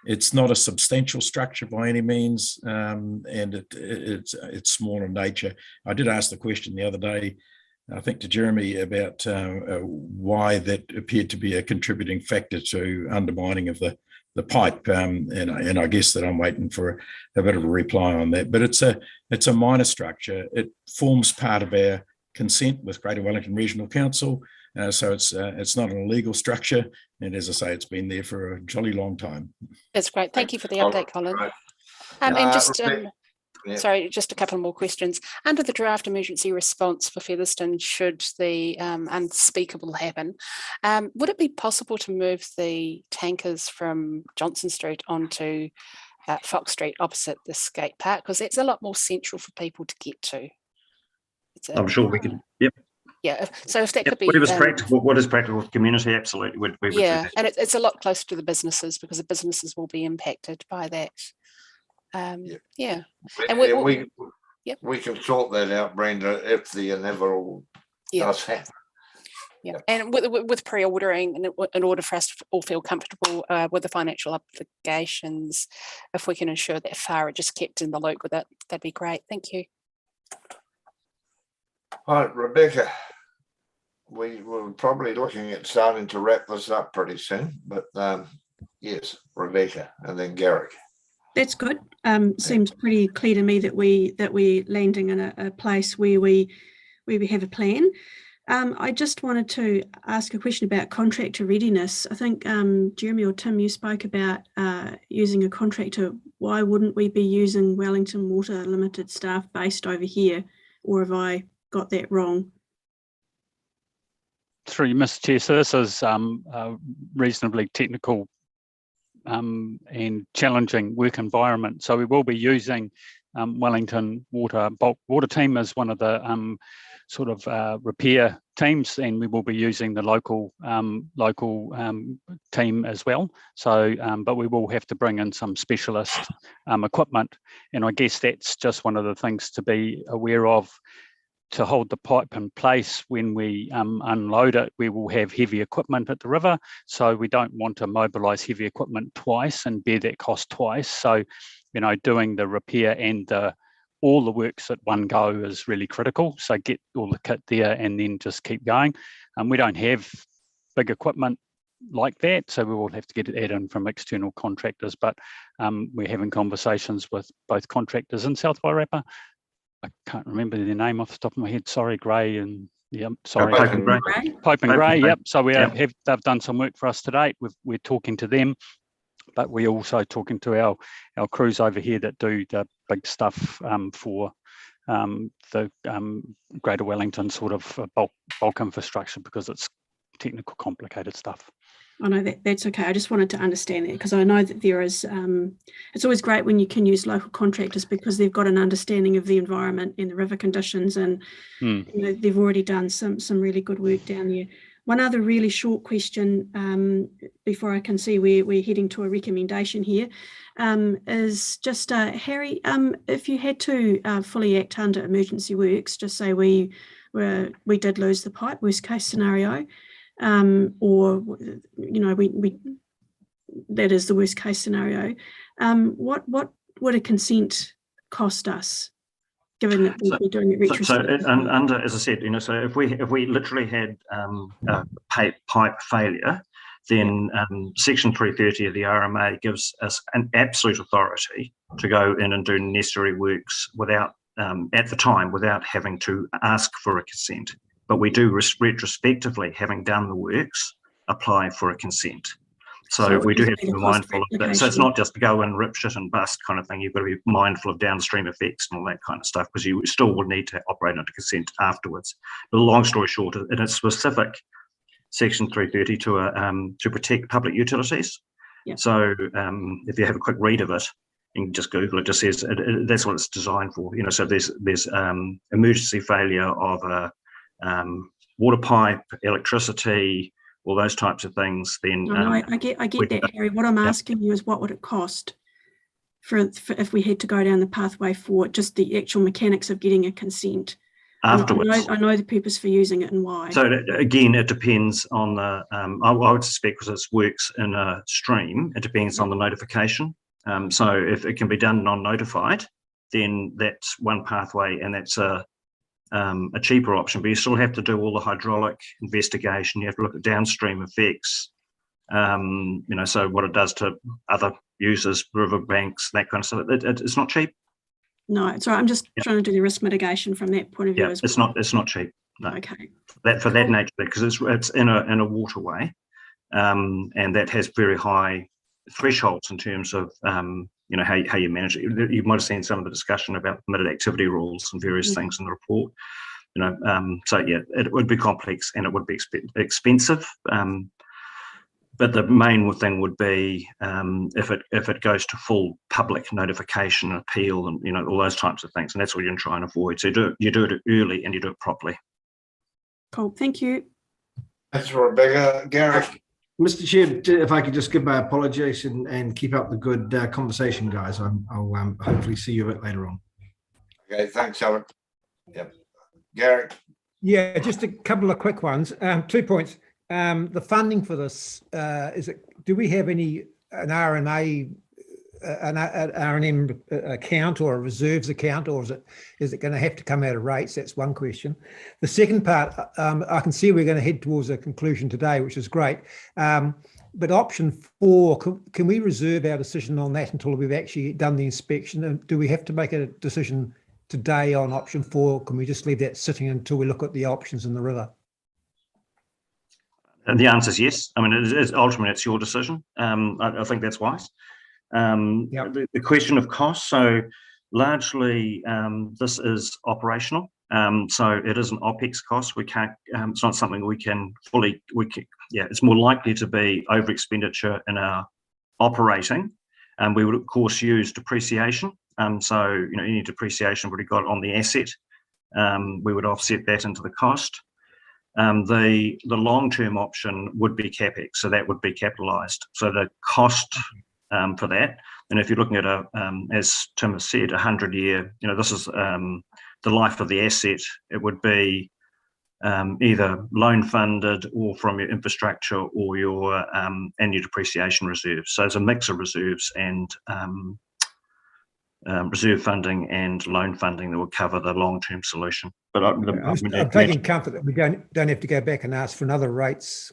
[SPEAKER 12] It's not a substantial structure by any means, and it's small in nature. I did ask the question the other day, I think, to Jeremy about why that appeared to be a contributing factor to undermining of the pipe, and I guess that I'm waiting for a bit of a reply on that. But it's a minor structure. It forms part of our consent with Greater Wellington Regional Council, so it's not an illegal structure. And as I say, it's been there for a jolly long time.
[SPEAKER 11] That's great. Thank you for the update, Colin. And just sorry, just a couple more questions. Under the draft emergency response for Featherston, should the unspeakable happen, would it be possible to move the tankers from Johnson Street onto Fox Street opposite the skate park? Because it's a lot more central for people to get to.
[SPEAKER 5] I'm sure we can. Yep.
[SPEAKER 11] Yeah. So if that could be
[SPEAKER 5] whatever's practical, what is practical for community, absolutely. We would
[SPEAKER 11] yeah, and it's a lot closer to the businesses because the businesses will be impacted by that. Yeah. And
[SPEAKER 1] we can sort that out, Brenda, if the inevitable does happen.
[SPEAKER 11] Yeah, and with pre-ordering, in order for us to all feel comfortable with the financial obligations, if we can ensure that FAR just kept in the loop with it, that'd be great. Thank you.
[SPEAKER 1] All right, Rebecca, we're probably looking at starting to wrap this up pretty soon, but yes, Rebecca, and then Garrick.
[SPEAKER 7] That's good. Seems pretty clear to me that we're landing in a place where we have a plan. I just wanted to ask a question about contractor readiness. I think Jeremy or Tim, you spoke about using a contractor. Why wouldn't we be using Wellington Water Limited staff based over here, or have I got that wrong?
[SPEAKER 6] Through you, Mr. Chair, so this is a reasonably technical and challenging work environment. So we will be using Wellington Bulk Water Team as one of the sort of repair teams, and we will be using the local team as well. So, but we will have to bring in some specialist equipment, and I guess that's just one of the things to be aware of. To hold the pipe in place when we unload it, we will have heavy equipment at the river, so we don't want to mobilise heavy equipment twice and bear that cost twice. So, you know, doing the repair and all the works at one go is really critical. So get all the kit there and then just keep going. We don't have big equipment like that, so we will have to get it in from external contractors, but we're having conversations with both contractors in South Wairarapa. I can't remember their name off the top of my head. Sorry, Gray and sorry,
[SPEAKER 5] Pope and Gray.
[SPEAKER 6] Pope and Gray. Yep. So they've done some work for us to date. We're talking to them, but we're also talking to our crews over here that do the big stuff for the Greater Wellington sort of bulk infrastructure, because it's technical, complicated stuff.
[SPEAKER 7] I know that's okay. I just wanted to understand that, because I know that there is, it's always great when you can use local contractors because they've got an understanding of the environment and the river conditions, and you know, they've already done some really good work down there. One other really short question before I can see we're heading to a recommendation here is just, Harry, if you had to fully act under emergency works, just say we did lose the pipe, worst case scenario, or you know, we that is the worst case scenario. What would a consent cost us, given that we'll be doing it retrospectively?
[SPEAKER 5] So under, as I said, you know, so if we literally had a pipe failure, then Section 330 of the RMA gives us an absolute authority to go in and do necessary works without, at the time, without having to ask for a consent. But we do retrospectively, having done the works, apply for a consent. So we do have to be mindful of that. So it's not just go and rip shit and bust kind of thing. You've got to be mindful of downstream effects and all that kind of stuff, because you still will need to operate under consent afterwards. But long story short, in a specific Section 330 to protect public utilities.
[SPEAKER 7] Yep.
[SPEAKER 5] So if you have a quick read of it, you can just Google it. Just says that's what it's designed for. You know, so there's emergency failure of a water pipe, electricity, all those types of things, then
[SPEAKER 7] I get that, Harry. What I'm asking you is, what would it cost for if we had to go down the pathway for just the actual mechanics of getting a consent?
[SPEAKER 5] Afterwards.
[SPEAKER 7] I know the purpose for using it and why.
[SPEAKER 5] So again, it depends on the, I would suspect because it works in a stream, it depends on the notification. So if it can be done non-notified, then that's one pathway, and that's a cheaper option, but you still have to do all the hydraulic investigation. You have to look at downstream effects, so what it does to other users, river banks, that kind of stuff. It's not cheap.
[SPEAKER 7] No, sorry, I'm just trying to do the risk mitigation from that point of view as well.
[SPEAKER 5] It's not cheap. No.
[SPEAKER 7] Okay.
[SPEAKER 5] That nature, because it's in a waterway, and that has very high thresholds in terms of how you manage it. You might have seen some of the discussion about permitted activity rules and various things in the report. It would be complex and it would be expensive. But the main thing would be if it goes to full public notification, appeal, and all those types of things, and that's what you're trying to avoid. So you do it early and you do it properly.
[SPEAKER 7] Cool, thank you.
[SPEAKER 1] Thanks, Rebecca. Gareth.
[SPEAKER 2] Mr. Chair, if I could just give my apologies and keep up the good conversation, guys. I'll hopefully see you a bit later on.
[SPEAKER 1] Okay, thanks, Alec. Yep. Gareth.
[SPEAKER 13] Yeah, just a couple of quick ones. 2 points. The funding for this, do we have an R&M account or a reserves account, or is it going to have to come out of rates? That's one question. The second part, I can see we're going to head towards a conclusion today, which is great. But option 4, can we reserve our decision on that until we've actually done the inspection? And do we have to make a decision today on option 4? Can we just leave that sitting until we look at the options in the river?
[SPEAKER 5] And the answer is yes. I mean, ultimately it's your decision. I think that's wise. The question of cost. So largely, this is operational. So it is an OPEX cost. We can't. It's not something we can fully. It's more likely to be over expenditure in our operating. We would of course use depreciation. So any depreciation we got on the asset, we would offset that into the cost. The long-term option would be CapEx, so that would be capitalised. So the cost for that, and if you're looking at as Tim has said, 100-year, this is the life of the asset. It would be either loan funded or from your infrastructure or your depreciation reserves. So it's a mix of reserves and reserve funding and loan funding that will cover the long-term solution. But I'm
[SPEAKER 13] taking comfort that we don't have to go back and ask for another rates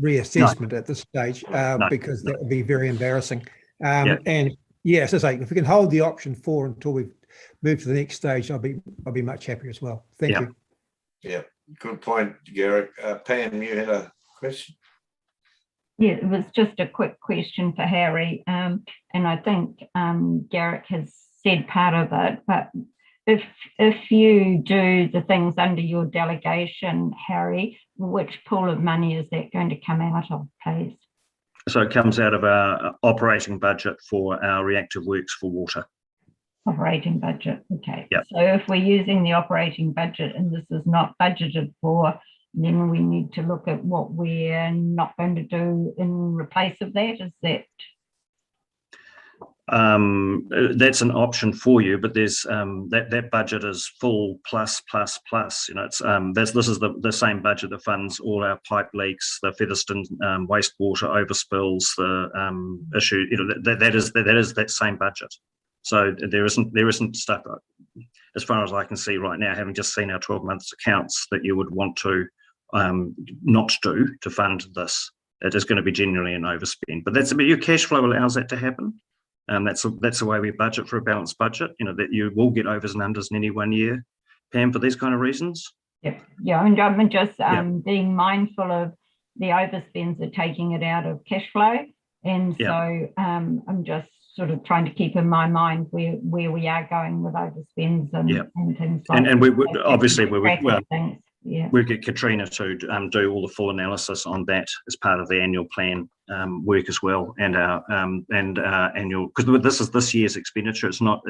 [SPEAKER 13] reassessment at this stage, because that would be very embarrassing. And as I say, if we can hold the option 4 until we've moved to the next stage, I'll be much happier as well. Thank you.
[SPEAKER 1] Yeah, good point, Gareth. Pam, you had a question?
[SPEAKER 9] Yeah, it was just a quick question for Harry, and I think Gareth has said part of it, but if you do the things under your delegation, Harry, which pool of money is that going to come out of, please?
[SPEAKER 5] So it comes out of our operating budget for our reactive works for water.
[SPEAKER 9] Operating budget, okay.
[SPEAKER 5] Yep.
[SPEAKER 9] So if we're using the operating budget and this is not budgeted for, then we need to look at what we're not going to do in replace of that. Is that?
[SPEAKER 5] That's an option for you, but there's that budget is full plus. It's this is the same budget that funds all our pipe leaks, the Featherston wastewater overspills, the issue. That is that same budget. So there isn't stuff, as far as I can see right now, having just seen our 12 months accounts, that you would want to not do to fund this. It is going to be generally an overspend, but your cash flow allows that to happen. That's the way we budget for a balanced budget. That you will get overs and unders in any 1 year, Pam, for these kind of reasons.
[SPEAKER 9] Yeah, and I'm just being mindful of the overspends are taking it out of cash flow, and so I'm just sort of trying to keep in my mind where we are going with overspends and things like that. And we would obviously
[SPEAKER 5] we'll get Katrina to do all the full analysis on that as part of the annual plan work as well, and our annual, because this is this year's expenditure. It's not.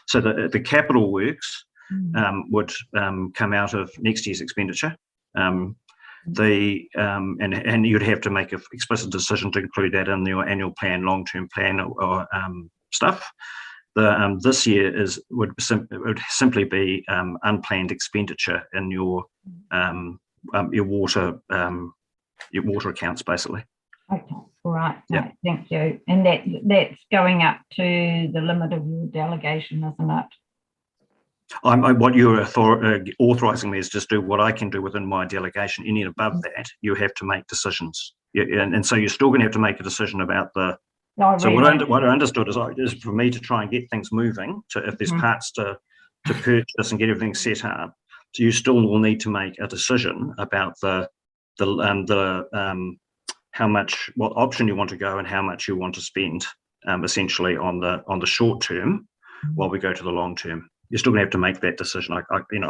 [SPEAKER 5] So the capital works would come out of next year's expenditure. And you'd have to make an explicit decision to include that in your annual plan, long-term plan, or stuff. This year would simply be unplanned expenditure in your water accounts, basically.
[SPEAKER 9] Okay, all right, right, thank you. And that's going up to the limit of your delegation, isn't it?
[SPEAKER 5] What you're authorising me is just do what I can do within my delegation. Any above that, you have to make decisions. And so you're still going to have to make a decision about the. So what I understood is for me to try and get things moving. If there's parts to purchase and get everything set up, so you still will need to make a decision about how much, what option you want to go and how much you want to spend, essentially on the short term, while we go to the long term. You're still going to have to make that decision. I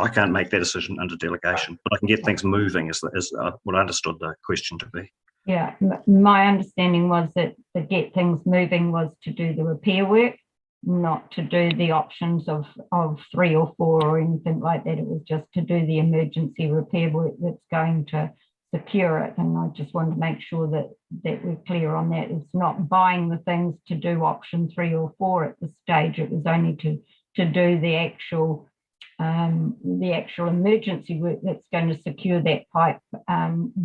[SPEAKER 5] can't make that decision under delegation, but I can get things moving. Is what I understood the question to be.
[SPEAKER 9] Yeah, my understanding was that to get things moving was to do the repair work, not to do the options of 3 or 4 or anything like that. It was just to do the emergency repair work that's going to secure it. And I just wanted to make sure that we're clear on that. It's not buying the things to do option 3 or 4 at this stage. It was only to do the actual emergency work that's going to secure that pipe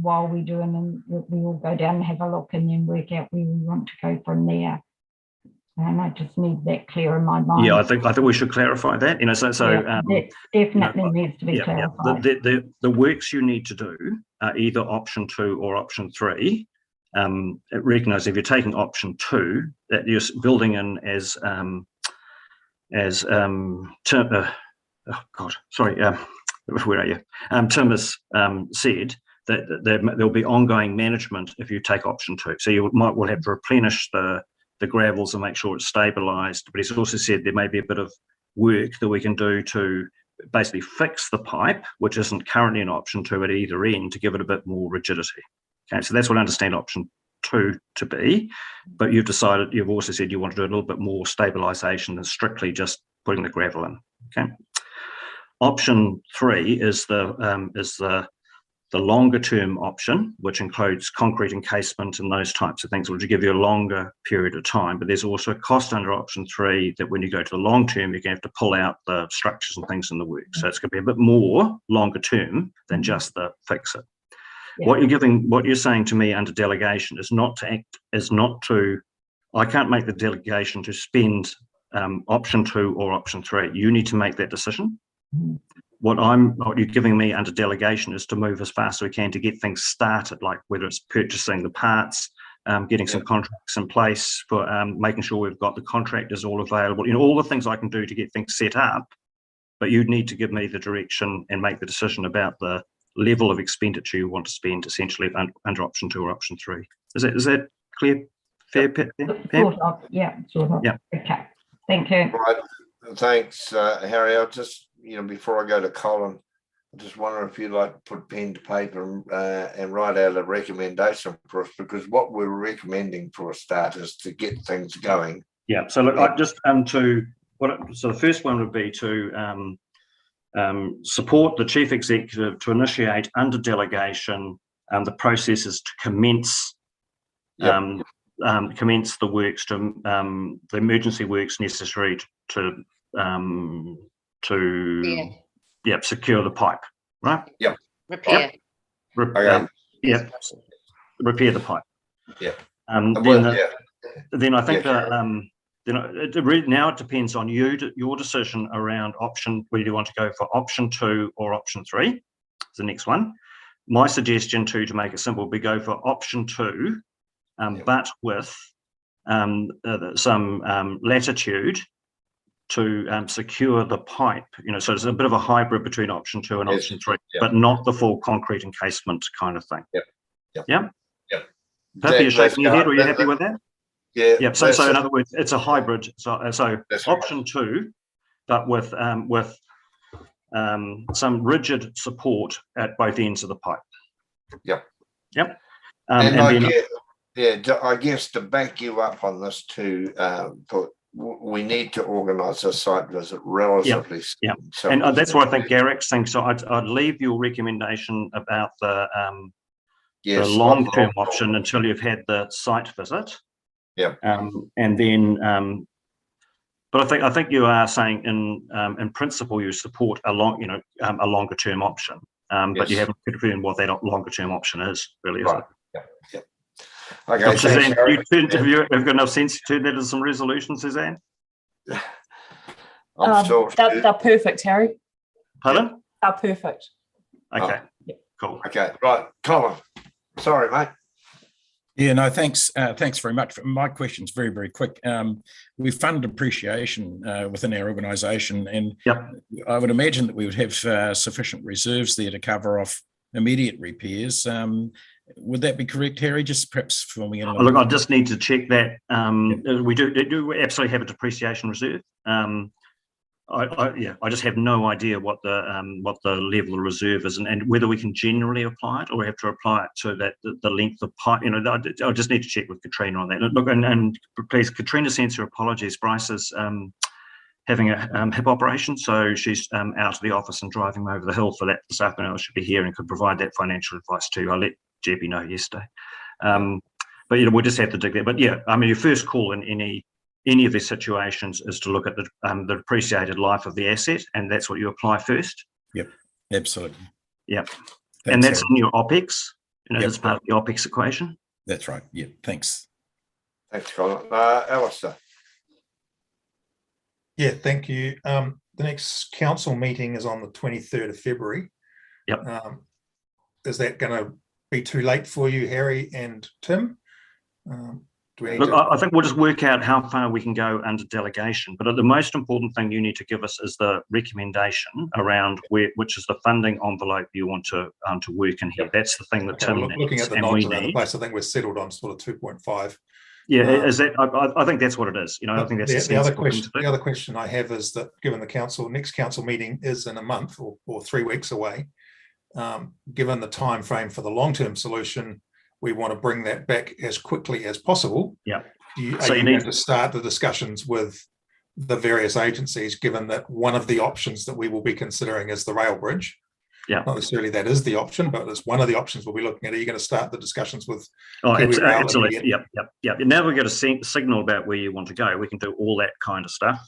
[SPEAKER 9] while we do, and then we all go down and have a look and then work out where we want to go from there. And I just need that clear in my mind.
[SPEAKER 5] Yeah, I think we should clarify that.
[SPEAKER 9] That definitely needs to be clarified.
[SPEAKER 5] The works you need to do are either option 2 or option 3. Recognise if you're taking option 2, that you're building in as where are you? Tim has said that there'll be ongoing management if you take option 2. So you will have to replenish the gravels and make sure it's stabilised. But he's also said there may be a bit of work that we can do to basically fix the pipe, which isn't currently an option 2 at either end, to give it a bit more rigidity. Okay, so that's what I understand option 2 to be. But you've also said you want to do a little bit more stabilisation than strictly just putting the gravel in. Okay. Option 3 is the longer term option, which includes concrete encasement and those types of things, which will give you a longer period of time. But there's also a cost under option 3 that when you go to the long term, you're going to have to pull out the structures and things in the work. So it's going to be a bit more longer term than just the fix it. Yeah. What you're saying to me under delegation is I can't make the delegation to spend option 2 or option 3. You need to make that decision. What you're giving me under delegation is to move as fast as we can to get things started, like whether it's purchasing the parts, getting some contracts in place for making sure we've got the contractors all available, all the things I can do to get things set up. But you need to give me the direction and make the decision about the level of expenditure you want to spend, essentially under option 2 or option 3. Is that clear? Fair, Pam?
[SPEAKER 9] Sort of, yeah, sort of.
[SPEAKER 5] Yeah.
[SPEAKER 9] Okay. Thank you.
[SPEAKER 1] Right. Thanks, Harry. I'll just, before I go to Colin, I just wonder if you'd like to put pen to paper and write out a recommendation for us, because what we're recommending for a start is to get things going.
[SPEAKER 5] Yeah. So look, so the first one would be to support the chief executive to initiate under delegation the processes to commence the works to the emergency works necessary to secure the pipe, right?
[SPEAKER 1] Yep.
[SPEAKER 10] Repair.
[SPEAKER 5] Repair the pipe.
[SPEAKER 1] Yeah.
[SPEAKER 5] Then I think now it depends on your decision around whether you want to go for option 2 or option 3. Is the next one. My suggestion to make it simple would be go for option 2, but with some latitude to secure the pipe. So it's a bit of a hybrid between option 2 and option 3, but not the full concrete encasement kind of thing. Yeah. Happy you're shaking your head? Are you happy with that?
[SPEAKER 1] Yeah.
[SPEAKER 5] So in other words, it's a hybrid. So option 2, but with some rigid support at both ends of the pipe.
[SPEAKER 1] Yep.
[SPEAKER 5] And
[SPEAKER 1] I guess to back you up on this too, we need to organise a site visit relatively soon.
[SPEAKER 5] Yeah,
[SPEAKER 1] So
[SPEAKER 5] and that's what I think Garrick's saying. So I'd leave your recommendation about the long-term option until you've had the site visit.
[SPEAKER 1] Yeah.
[SPEAKER 5] And then, but I think you are saying in principle you support a longer-term option. But you haven't confirmed what that longer-term option is, really, is
[SPEAKER 1] right.
[SPEAKER 5] it?
[SPEAKER 1] Yeah. Okay.
[SPEAKER 5] Suzanne, have you got enough sense to turn that into some resolution, Suzanne?
[SPEAKER 4] They're perfect, Harry.
[SPEAKER 5] Pardon?
[SPEAKER 4] They're perfect.
[SPEAKER 5] Okay. Cool.
[SPEAKER 1] Okay. Right, Colin. Sorry, mate.
[SPEAKER 12] Yeah, no, thanks. Thanks very much. My question's very, very quick. We fund depreciation within our organisation, and I would imagine that we would have sufficient reserves there to cover off immediate repairs. Would that be correct, Harry? Just perhaps for me.
[SPEAKER 5] Look, I just need to check that. We do absolutely have a depreciation reserve. I just have no idea what the level of reserve is, and whether we can generally apply it or we have to apply it to that the length of pipe. I just need to check with Katrina on that. Look, and please, Katrina sends her apologies. Bryce is having a hip operation, so she's out of the office and driving over the hill for that this afternoon. I should be here and could provide that financial advice too. I let JP know yesterday, but we'll just have to dig that. But yeah, I mean, your first call in any of these situations is to look at the depreciated life of the asset, and that's what you apply first.
[SPEAKER 12] Yep, absolutely.
[SPEAKER 5] Yep,
[SPEAKER 12] Thanks,
[SPEAKER 5] and that's
[SPEAKER 12] Harry.
[SPEAKER 5] in your OPEX. That's part of the OPEX equation.
[SPEAKER 12] That's right. Yeah, thanks.
[SPEAKER 1] Thanks, Colin. Alistair.
[SPEAKER 8] Yeah, thank you. The next council meeting is on the 23rd of February.
[SPEAKER 5] Yep.
[SPEAKER 8] Is that going to be too late for you, Harry and Tim?
[SPEAKER 5] Look, I think we'll just work out how far we can go under delegation. But the most important thing you need to give us is the recommendation around which is the funding envelope you want to work in here. That's the thing that Tim needs.
[SPEAKER 8] Looking at the nods around the place, I think we're settled on sort of 2.5.
[SPEAKER 5] Yeah, is that? I think that's what it is. I think that's
[SPEAKER 8] the other question. The other question I have is that given the next council meeting is in a month or 3 weeks away, given the time frame for the long-term solution, we want to bring that back as quickly as possible.
[SPEAKER 5] Yeah.
[SPEAKER 8] Are you going to start the discussions with the various agencies, given that one of the options that we will be considering is the rail bridge?
[SPEAKER 5] Yeah.
[SPEAKER 8] Not necessarily that is the option, but it's one of the options we'll be looking at. Are you going to start the discussions with?
[SPEAKER 5] Absolutely. Yep. Now we've got a signal about where you want to go. We can do all that kind of stuff.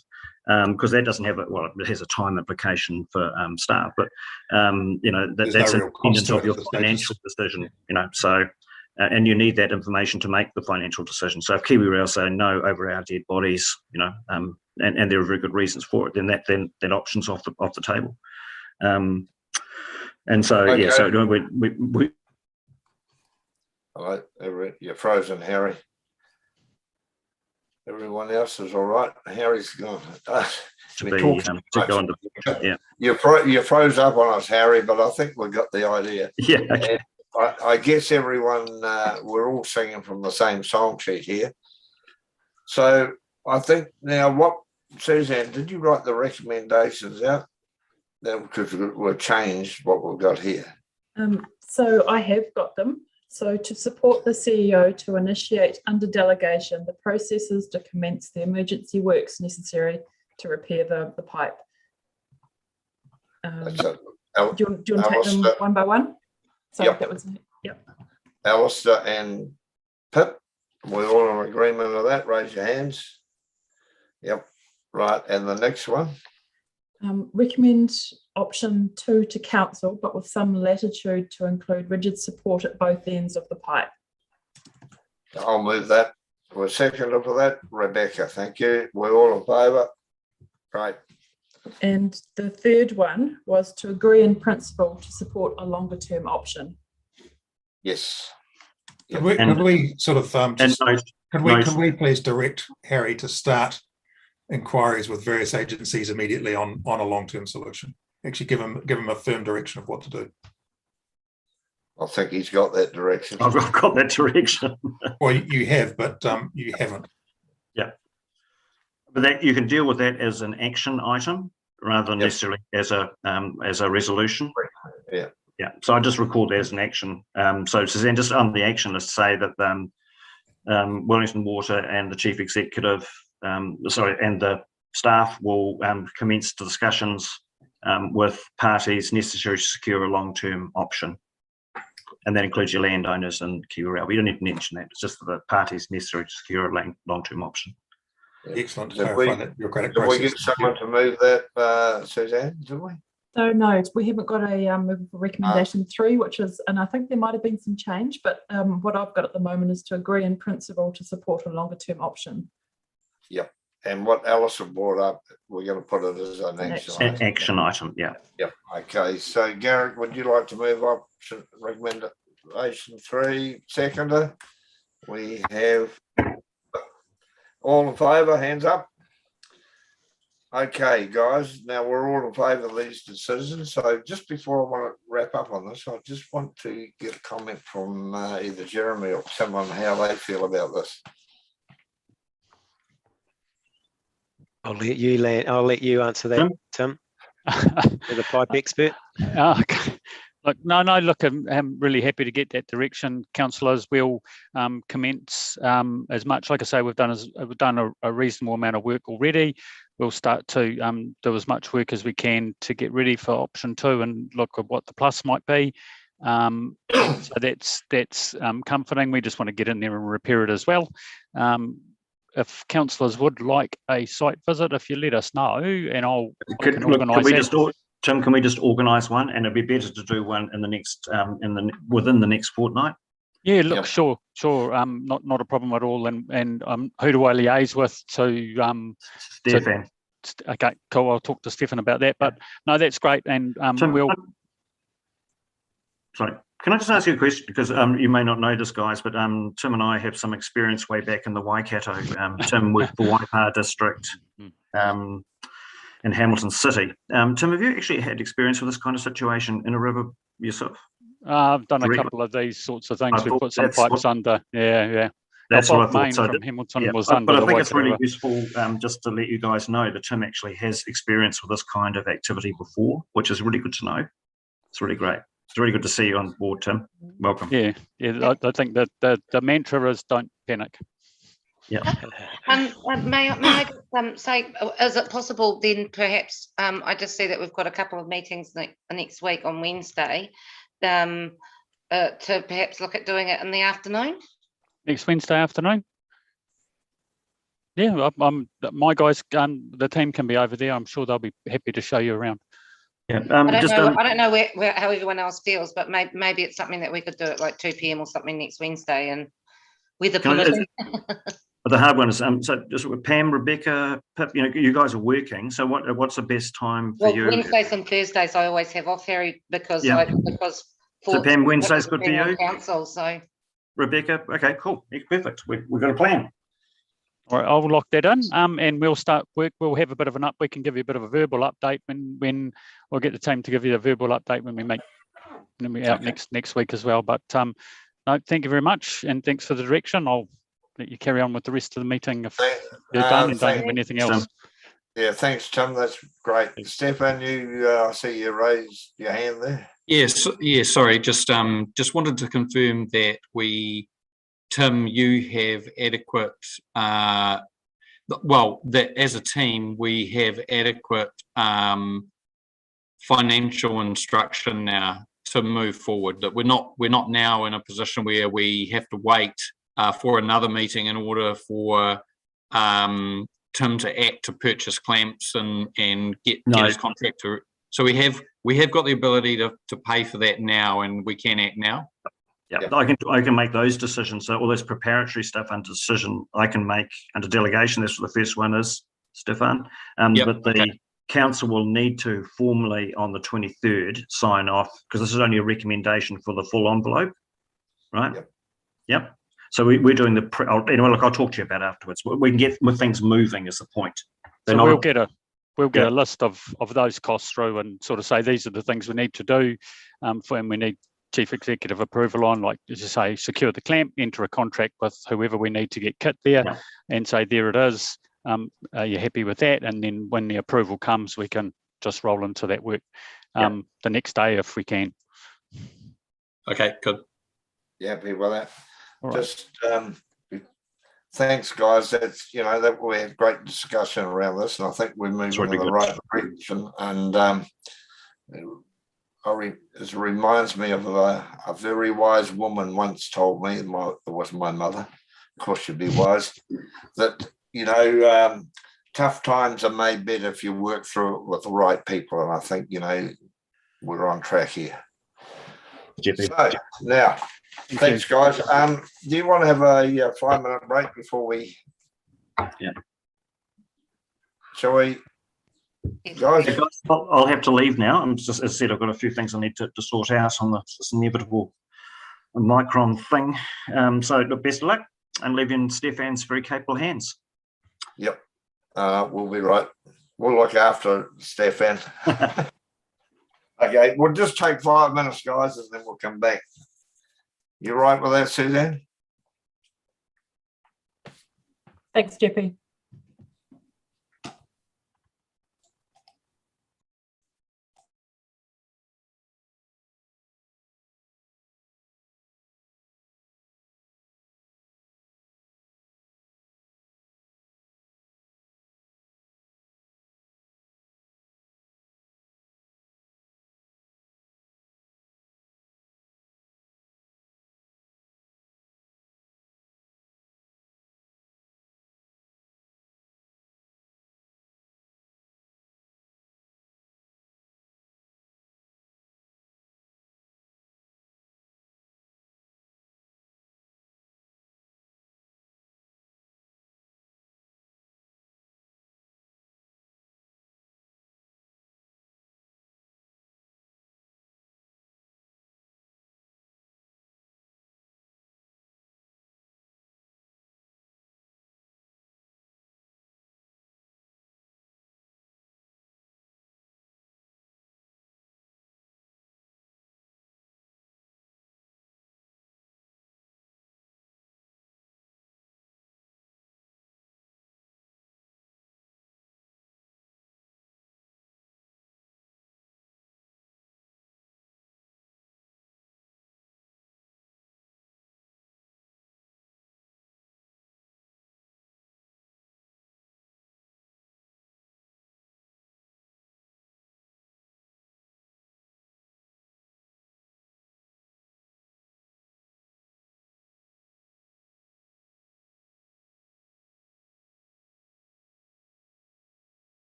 [SPEAKER 5] Because that doesn't have it has a time implication for staff, but that's independent of your financial decision. So and you need that information to make the financial decision. So if KiwiRail say no over our dead bodies, and there are very good reasons for it, then that option's off the table. And so
[SPEAKER 1] okay.
[SPEAKER 5] So we.
[SPEAKER 1] All right, you're frozen, Harry. Everyone else is all right. Harry's gone. You froze up on us, Harry, but I think we got the idea.
[SPEAKER 5] Yeah. Okay.
[SPEAKER 1] I guess everyone, we're all singing from the same song sheet here. So I think now Suzanne, did you write the recommendations out? Because we've changed what we've got here.
[SPEAKER 4] So I have got them. So to support the CEO to initiate under delegation the processes to commence the emergency works necessary to repair the pipe. Do you want to take them one by one? So that was
[SPEAKER 1] Alistair and Pip, we're all in agreement of that. Raise your hands. Yep. Right. And the next one?
[SPEAKER 4] Recommend option 2 to council, but with some latitude to include rigid support at both ends of the pipe.
[SPEAKER 1] I'll move that. We're second for that. Rebecca, thank you. We're all in favour. Right.
[SPEAKER 4] And the third one was to agree in principle to support a longer term option.
[SPEAKER 1] Yes.
[SPEAKER 8] Could we sort of could we please direct Harry to start inquiries with various agencies immediately on a long-term solution? Actually give him a firm direction of what to do.
[SPEAKER 1] I think he's got that direction.
[SPEAKER 5] I've got that direction.
[SPEAKER 8] Well, you have, but you haven't.
[SPEAKER 5] Yeah. But that you can deal with that as an action item rather than necessarily as a resolution.
[SPEAKER 1] Yeah.
[SPEAKER 5] Yeah. So I just record that as an action. So Suzanne, just on the action list, say that Wellington Water and the Chief Executive and the staff will commence discussions with parties necessary to secure a long-term option. And that includes your landowners and Kiwi. We don't need to mention that. It's just the parties necessary to secure a long-term option.
[SPEAKER 8] Excellent.
[SPEAKER 1] Did we get someone to move that, Suzanne? Did we?
[SPEAKER 4] So no, we haven't got a recommendation 3, which is, and I think there might have been some change, but what I've got at the moment is to agree in principle to support a longer term option.
[SPEAKER 1] Yep. And what Alison brought up, we're going to put it as an
[SPEAKER 5] action item. Yeah.
[SPEAKER 1] Yep. Okay. So Garrett, would you like to move option recommendation 3, seconder? We have all in favour, hands up. Okay, guys, now we're all in favour of these decisions. So just before I want to wrap up on this, I just want to get a comment from either Jeremy or someone how they feel about this.
[SPEAKER 3] I'll let you answer that, Tim. You're the pipe expert.
[SPEAKER 6] Okay. Look, I'm really happy to get that direction. Councillors will commence as much. Like I say, we've done a reasonable amount of work already. We'll start to do as much work as we can to get ready for option 2 and look at what the plus might be. So that's comforting. We just want to get in there and repair it as well. If councillors would like a site visit, if you let us know, and I can organise that.
[SPEAKER 5] Tim, can we just organise one, and it'd be better to do one in the next within the next fortnight?
[SPEAKER 6] Yeah, look, sure, not a problem at all. And who do I liaise with to?
[SPEAKER 5] Stefan.
[SPEAKER 6] Okay, cool. I'll talk to Stefan about that. But no, that's great. And
[SPEAKER 5] Tim,
[SPEAKER 6] we'll.
[SPEAKER 5] Sorry, can I just ask you a question? Because you may not know this, guys, but Tim and I have some experience way back in the Waikato. Tim worked for Waipā District. In Hamilton City. Tim, have you actually had experience with this kind of situation in a river yourself?
[SPEAKER 6] I've done a couple of these sorts of things. We've put some pipes under. Yeah.
[SPEAKER 5] That's what I thought. So
[SPEAKER 6] from Hamilton was done.
[SPEAKER 5] But I think it's really useful just to let you guys know that Tim actually has experience with this kind of activity before, which is really good to know. It's really great. It's really good to see you on board, Tim. Welcome.
[SPEAKER 6] Yeah. I think that the mantra is don't panic.
[SPEAKER 5] Yeah.
[SPEAKER 10] May I say, is it possible then perhaps, I just see that we've got a couple of meetings next week on Wednesday, to perhaps look at doing it in the afternoon? Next
[SPEAKER 6] Wednesday afternoon? Yeah, my guys, the team can be over there. I'm sure they'll be happy to show you around.
[SPEAKER 5] Yeah.
[SPEAKER 10] I don't know how everyone else feels, but maybe it's something that we could do at like 2 PM or something next Wednesday, and weather permitting.
[SPEAKER 5] The hard one is so just with Pam, Rebecca, Pip, you guys are working. So what's the best time for you?
[SPEAKER 10] Wednesdays and Thursdays I always have off, Harry, because
[SPEAKER 5] so Pam, Wednesday's good for you.
[SPEAKER 10] Council, so
[SPEAKER 5] Rebecca, okay, cool, perfect. We've got a plan.
[SPEAKER 6] All right, I'll lock that in, and we'll start work. We'll have a bit of we can give you a bit of a verbal update when we'll get the team to give you a verbal update when we're out next week as well. But no, thank you very much, and thanks for the direction. I'll let you carry on with the rest of the meeting if you're done and don't have anything else.
[SPEAKER 1] Yeah, thanks, Tim. That's great. Stefan, I see you raised your hand there.
[SPEAKER 14] Yes, sorry, just wanted to confirm that Tim, you have adequate, that as a team, we have adequate financial instruction now to move forward, that we're not now in a position where we have to wait for another meeting in order for Tim to act to purchase clamps and get his contractor. So we have got the ability to pay for that now, and we can act now.
[SPEAKER 5] Yeah, I can make those decisions. So all this preparatory stuff under decision I can make under delegation. That's what the first one is, Stefan. But the council will need to formally on the 23rd sign off, because this is only a recommendation for the full envelope, right? Yep. So we're doing I'll talk to you about it afterwards. We can get things moving is the point.
[SPEAKER 6] So we'll get a list of those costs through and sort of say these are the things we need to do, and we need chief executive approval on, like as you say, secure the clamp, enter a contract with whoever we need to get kit there, and say there it is. Are you happy with that? And then when the approval comes, we can just roll into that work the next day if we can.
[SPEAKER 14] Okay, good.
[SPEAKER 1] Yeah, happy with that.
[SPEAKER 6] All
[SPEAKER 1] just thanks, guys. That's, that we had great discussion around this, and I think we're moving in the right direction. And it reminds me of a very wise woman once told me, it was my mother, of course she'd be wise, that, tough times are made better if you work through it with the right people. And I think, we're on track here. So now, thanks, guys. Do you want to have a 5-minute break before we?
[SPEAKER 5] Yeah.
[SPEAKER 1] Shall we? Guys,
[SPEAKER 5] I'll have to leave now. I'm just, as I said, I've got a few things I need to sort out on this inevitable Micron thing. So look, best of luck, and leave in Stefan's very capable hands.
[SPEAKER 1] Yep. We'll be right. We'll look after Stefan. Okay, we'll just take 5 minutes, guys, and then we'll come back. You right with that, Suzanne?
[SPEAKER 4] Thanks, JP.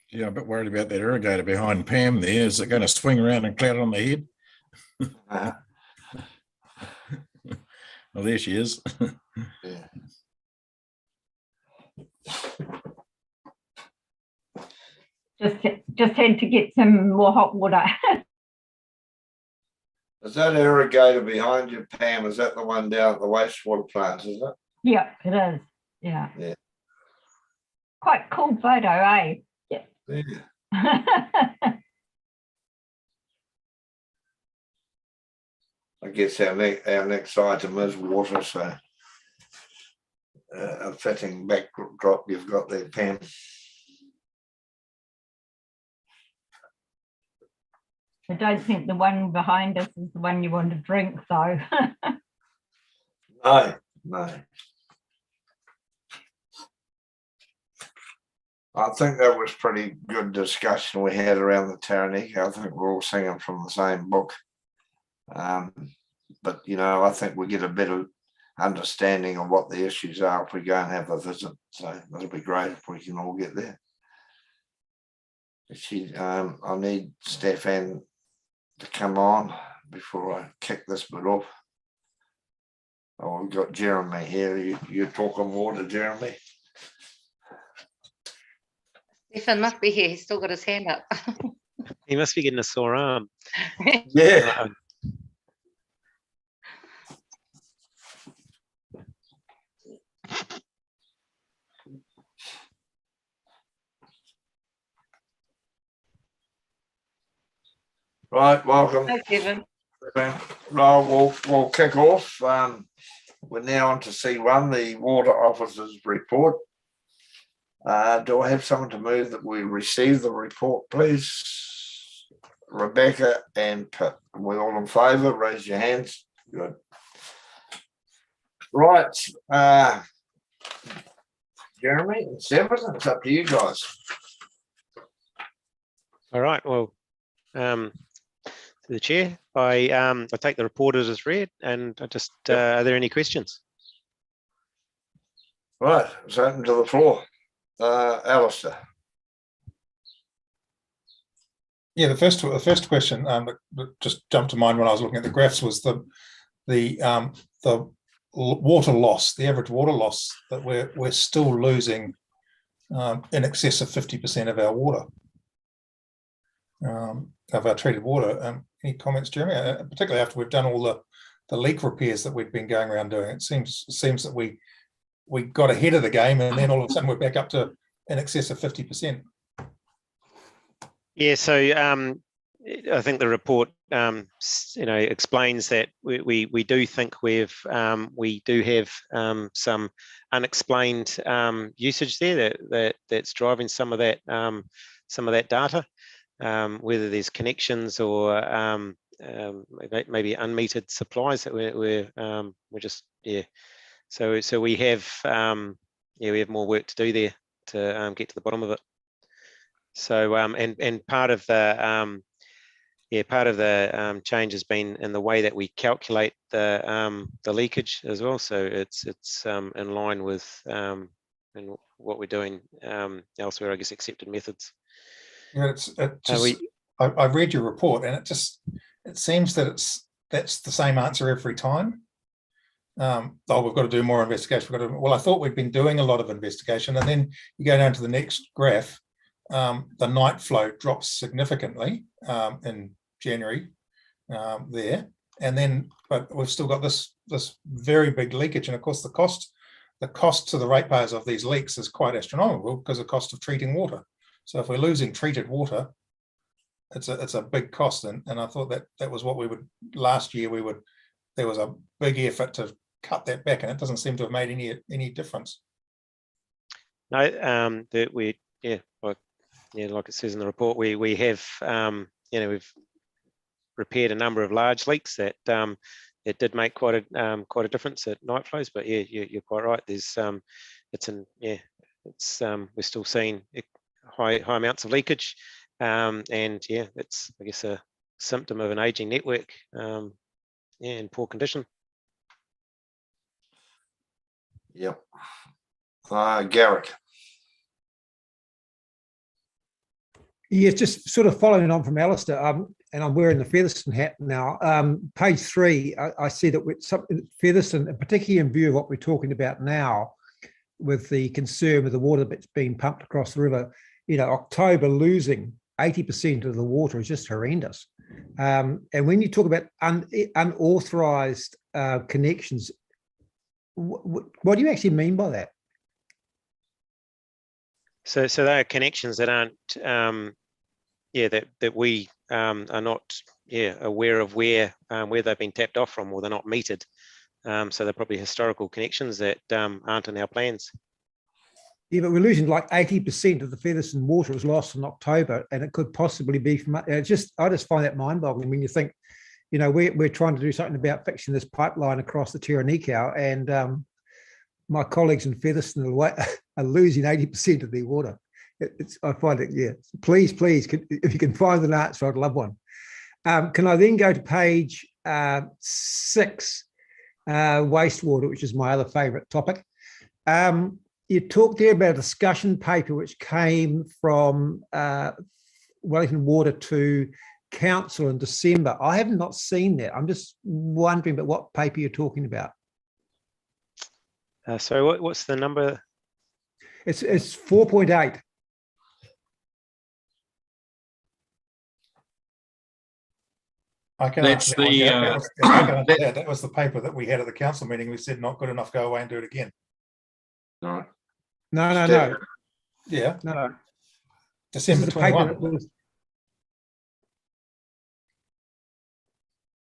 [SPEAKER 12] Yeah, I'm a bit worried about that irrigator behind Pam there. Is it going to swing around and cloud on the head? Well, there she is.
[SPEAKER 1] Yeah.
[SPEAKER 9] Just had to get some more hot water.
[SPEAKER 1] Is that irrigator behind you, Pam? Is that the one down at the wastewater plant, is it?
[SPEAKER 9] Yeah, it is. Yeah.
[SPEAKER 1] Yeah.
[SPEAKER 9] Quite cool photo, eh? Yeah.
[SPEAKER 1] I guess our next item is water, so a fitting backdrop you've got there, Pam.
[SPEAKER 9] I don't think the one behind us is the one you want to drink, though.
[SPEAKER 1] No, no. I think that was pretty good discussion we had around the Taranaki. I think we're all singing from the same book. But, you know, I think we get a better understanding of what the issues are if we go and have a visit. So that'll be great if we can all get there. I need Stefan to come on before I kick this bit off. Oh, we've got Jeremy here. You're talking water, Jeremy?
[SPEAKER 10] Stefan must be here. He's still got his hand up.
[SPEAKER 3] He must be getting a sore arm.
[SPEAKER 1] Yeah. Right, welcome.
[SPEAKER 10] Hi, Kevin.
[SPEAKER 1] Well, we'll kick off. We're now on to C1, the Water Officer's report. Do I have someone to move that we receive the report, please? Rebecca and Pitt. We're all in favour. Raise your hands. Good. Right. Jeremy and Seven, it's up to you guys.
[SPEAKER 3] All right. Well, to the chair, I take the report as read, and I just are there any questions?
[SPEAKER 1] Right, it's open to the floor. Alistair.
[SPEAKER 8] Yeah, the first question that just jumped to mind when I was looking at the graphs was the water loss, the average water loss that we're still losing in excess of 50% of our water, of our treated water. Any comments, Jeremy? Particularly after we've done all the leak repairs that we've been going around doing, it seems that we got ahead of the game, and then all of a sudden we're back up to in excess of 50%.
[SPEAKER 3] Yeah, so I think the report, explains that we do think we do have some unexplained usage there that's driving some of that data, whether there's connections or maybe unmetered supplies that we're just So we have more work to do there to get to the bottom of it. So and part of the change has been in the way that we calculate the leakage as well. So it's in line with and what we're doing elsewhere, I guess, accepted methods.
[SPEAKER 8] Yeah, I've read your report, and it seems that that's the same answer every time. We've got to do more investigation. Well, I thought we'd been doing a lot of investigation, and then you go down to the next graph. The night flow drops significantly in January there, and then but we've still got this very big leakage, and of course the cost to the ratepayers of these leaks is quite astronomical because of the cost of treating water. So if we're losing treated water, it's a big cost, and I thought that was what we would last year. There was a big effort to cut that back, and it doesn't seem to have made any difference.
[SPEAKER 3] No, like it says in the report, we have we've repaired a number of large leaks that it did make quite a difference at night flows. But yeah, you're quite right. There's we're still seeing high amounts of leakage, and yeah, it's I guess a symptom of an aging network, in poor condition.
[SPEAKER 1] Yep. Garrick.
[SPEAKER 13] Yeah, just sort of following on from Alistair, and I'm wearing the Featherston hat now. Page 3, I see that with Featherston, and particularly in view of what we're talking about now, with the concern with the water that's being pumped across the river, October losing 80% of the water is just horrendous. And when you talk about unauthorized connections, what do you actually mean by that?
[SPEAKER 3] So there are connections that aren't, that we are not, aware of where they've been tapped off from, or they're not metered. So they're probably historical connections that aren't in our plans.
[SPEAKER 13] Yeah, but we're losing like 80% of the Featherston water was lost in October, and it could possibly be from. I just find that mind-boggling when you think, we're trying to do something about fixing this pipeline across the Tiranikau, and my colleagues in Featherston are losing 80% of their water. I find it, yeah. Please, if you can find an answer, I'd love one. Can I then go to page 6, wastewater, which is my other favourite topic? You talked there about a discussion paper which came from Wellington Water to Council in December. I have not seen that. I'm just wondering about what paper you're talking about.
[SPEAKER 3] So what's the number?
[SPEAKER 13] It's 4.8.
[SPEAKER 14] That's
[SPEAKER 8] that was the paper that we had at the council meeting. We said not good enough, go away and do it again.
[SPEAKER 1] No.
[SPEAKER 13] No.
[SPEAKER 8] Yeah.
[SPEAKER 13] No.
[SPEAKER 8] December 21.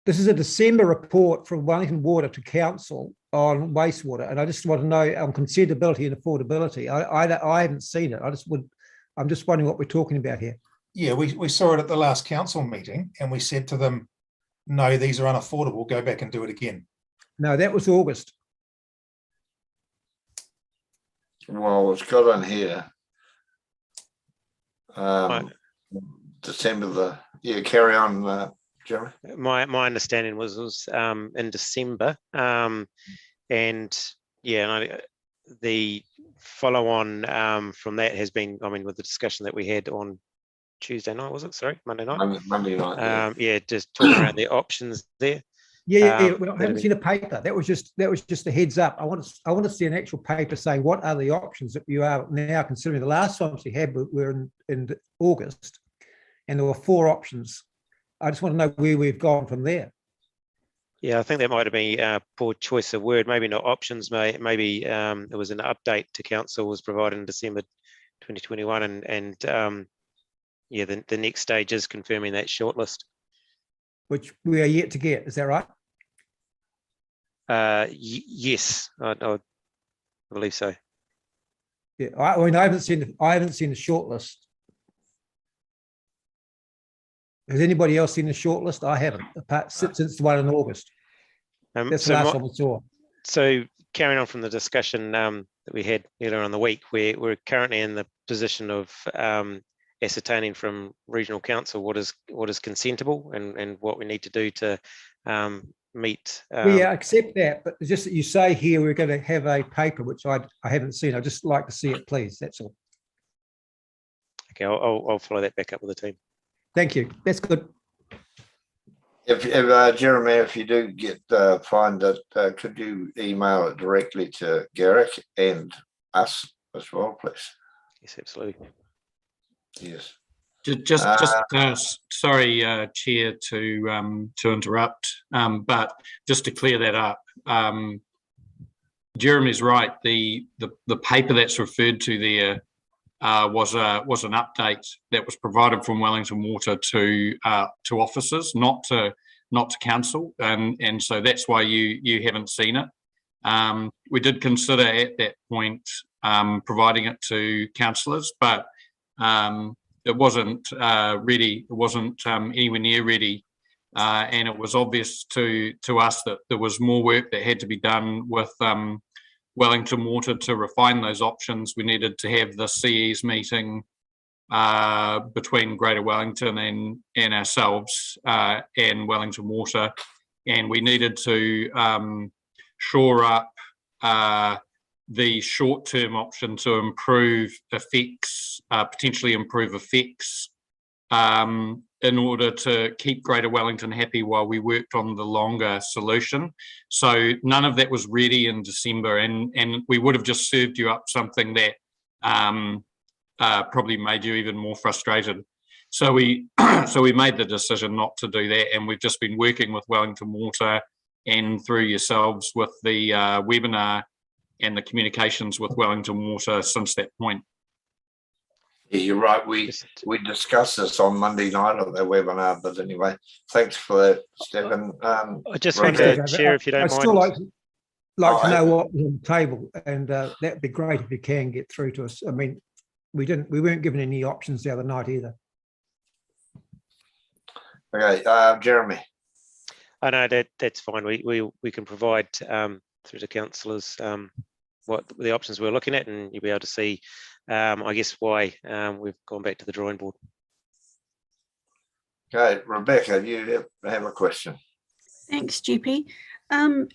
[SPEAKER 13] This is a December report from Wellington Water to Council on wastewater, and I just want to know on consentability and affordability. I haven't seen it. I'm just wondering what we're talking about here.
[SPEAKER 8] Yeah, we saw it at the last council meeting, and we said to them, no, these are unaffordable, go back and do it again.
[SPEAKER 13] No, that was August.
[SPEAKER 1] Well, it's got on here. December carry on, Jeremy.
[SPEAKER 3] My understanding was in December, and the follow on from that has been, with the discussion that we had on Tuesday night, was it? Sorry, Monday night.
[SPEAKER 1] Monday night.
[SPEAKER 3] Just talking about the options there.
[SPEAKER 13] Well, I haven't seen a paper. That was just a heads up. I want to see an actual paper saying what are the options that you are now considering. The last ones we had were in August, and there were 4 options. I just want to know where we've gone from there.
[SPEAKER 3] Yeah, I think that might have been a poor choice of word. Maybe not options. Maybe it was an update to council was provided in December 2021, and the next stage is confirming that shortlist, which
[SPEAKER 13] we are yet to get. Is that right?
[SPEAKER 3] Yes, I believe so.
[SPEAKER 13] Yeah, I haven't seen the shortlist. Has anybody else seen the shortlist? I haven't, apart since the one in August. That's the last one we saw.
[SPEAKER 3] So carrying on from the discussion that we had earlier on the week, we're currently in the position of ascertaining from regional council what is consentable and what we need to do to meet.
[SPEAKER 13] We accept that, but just that you say here we're going to have a paper which I haven't seen. I'd just like to see it, please. That's all.
[SPEAKER 3] Okay, I'll follow that back up with the team.
[SPEAKER 13] Thank you. That's good.
[SPEAKER 1] If Jeremy, if you do get find it, could you email it directly to Garrick and us as well, please?
[SPEAKER 3] Yes, absolutely.
[SPEAKER 1] Yes.
[SPEAKER 14] Sorry, Chair, to interrupt, but just to clear that up, Jeremy's right. The paper that's referred to there was an update that was provided from Wellington Water to officers, not to council, and so that's why you haven't seen it. We did consider at that point providing it to councillors, but it wasn't ready. It wasn't anywhere near ready and it was obvious to us that there was more work that had to be done with Wellington Water to refine those options. We needed to have the CE's meeting between Greater Wellington and ourselves and Wellington Water, and we needed to shore up the short-term option to improve effects, potentially improve effects, in order to keep Greater Wellington happy while we worked on the longer solution. So none of that was ready in December, and we would have just served you up something that probably made you even more frustrated. So we made the decision not to do that, and we've just been working with Wellington Water and through yourselves with the webinar and the communications with Wellington Water since that point.
[SPEAKER 1] Yeah, you're right. We discussed this on Monday night at the webinar, but anyway, thanks for that, Stephen.
[SPEAKER 3] I just wanted to share, if you don't mind.
[SPEAKER 13] I'd still like to know what was on the table, and that'd be great if you can get through to us. I mean, we weren't given any options the other night either.
[SPEAKER 1] Okay, Jeremy.
[SPEAKER 3] I know that's fine. We can provide through the councillors what the options we're looking at, and you'll be able to see, I guess, why we've gone back to the drawing board.
[SPEAKER 1] Okay, Rebecca, you have a question.
[SPEAKER 7] Thanks, GP.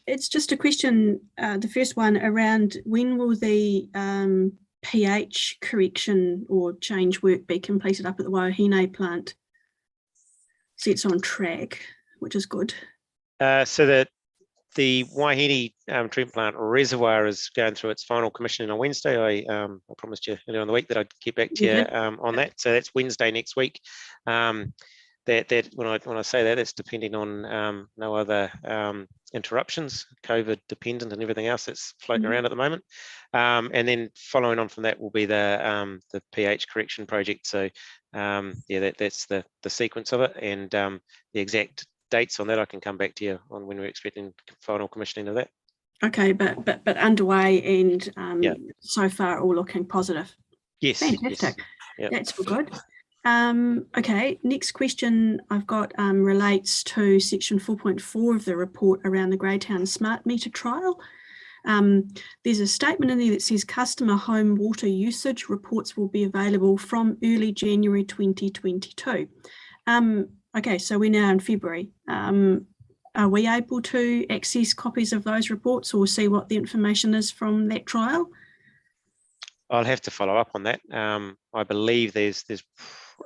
[SPEAKER 7] It's just a question, the first one around when will the pH correction or change work be completed up at the Waiahine plant? So it's on track, which is good.
[SPEAKER 3] So that the Waihini treatment plant reservoir is going through its final commissioning on Wednesday. I promised you earlier on the week that I'd get back to you on that. So that's Wednesday next week. That when I say that, it's depending on no other interruptions, COVID dependent, and everything else that's floating around at the moment. And then following on from that will be the pH correction project. So yeah, that's the sequence of it, and the exact dates on that I can come back to you on when we're expecting final commissioning of that.
[SPEAKER 7] Okay, but underway, and so far all looking positive.
[SPEAKER 3] Yes.
[SPEAKER 7] Fantastic.
[SPEAKER 3] Yes. Yep.
[SPEAKER 7] That's all good. Okay, next question I've got relates to section 4.4 of the report around the Greytown smart meter trial. There's a statement in there that says customer home water usage reports will be available from early January 2022. Okay, so we're now in February. Are we able to access copies of those reports or see what the information is from that trial?
[SPEAKER 3] I'll have to follow up on that. I believe there's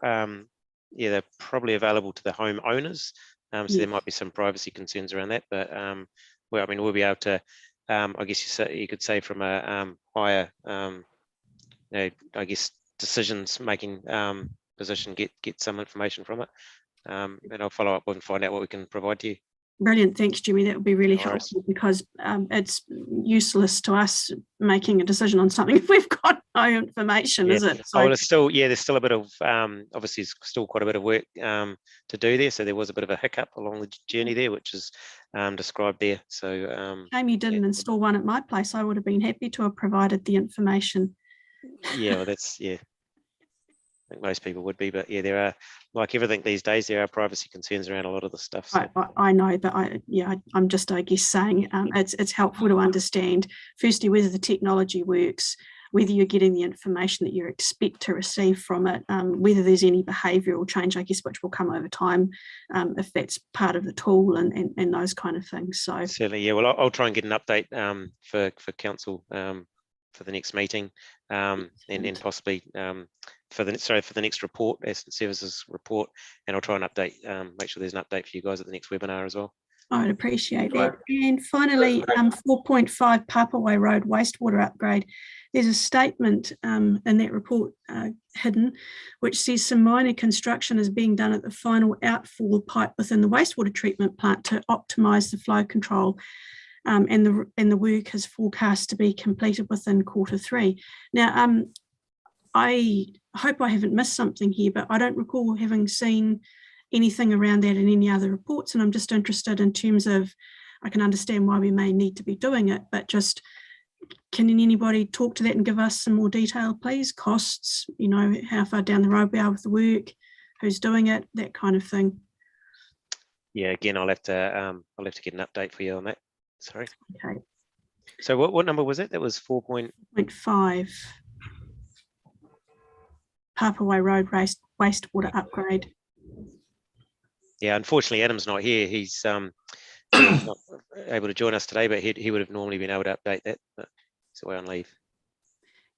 [SPEAKER 3] they're probably available to the home owners. So there might be some privacy concerns around that, but well, I mean, we'll be able to, I guess you could say from a higher, I guess, decisions making position, get some information from it. And I'll follow up and find out what we can provide to you.
[SPEAKER 7] Brilliant, thanks, Jimmy. That would be really helpful, because it's useless to us making a decision on something if we've got no information, is it? So,
[SPEAKER 3] there's still a bit of obviously still quite a bit of work to do there. So there was a bit of a hiccup along the journey there, which is described there. So
[SPEAKER 7] shame you didn't install one at my place. I would have been happy to have provided the information.
[SPEAKER 3] Yeah, well, that's I think most people would be, but yeah, there are, like everything these days, there are privacy concerns around a lot of the stuff. So.
[SPEAKER 7] I know, but I'm just, I guess, saying it's helpful to understand, firstly, whether the technology works, whether you're getting the information that you expect to receive from it, whether there's any behavioural change, I guess, which will come over time, if that's part of the tool and those kind of things. So
[SPEAKER 3] certainly, yeah. Well, I'll try and get an update for council for the next meeting, and possibly for the next report, Asset Services report, and I'll try and update, make sure there's an update for you guys at the next webinar as well.
[SPEAKER 7] I'd appreciate that. And finally, 4.5 Papaway Road wastewater upgrade. There's a statement in that report hidden, which says some minor construction is being done at the final outfall pipe within the wastewater treatment plant to optimise the flow control. And the work is forecast to be completed within Q3. Now, I hope I haven't missed something here, but I don't recall having seen anything around that in any other reports. And I'm just interested in terms of, I can understand why we may need to be doing it, but just can anybody talk to that and give us some more detail, please? Costs, how far down the road we are with the work, who's doing it, that kind of thing.
[SPEAKER 3] yeah, again, I'll have to get an update for you on that. Sorry.
[SPEAKER 7] Okay.
[SPEAKER 3] So what number was it? That was
[SPEAKER 7] 4.5. Papawai Road wastewater upgrade.
[SPEAKER 3] Yeah, unfortunately, Adam's not here. He's not able to join us today, but he would have normally been able to update that. But he's away on leave.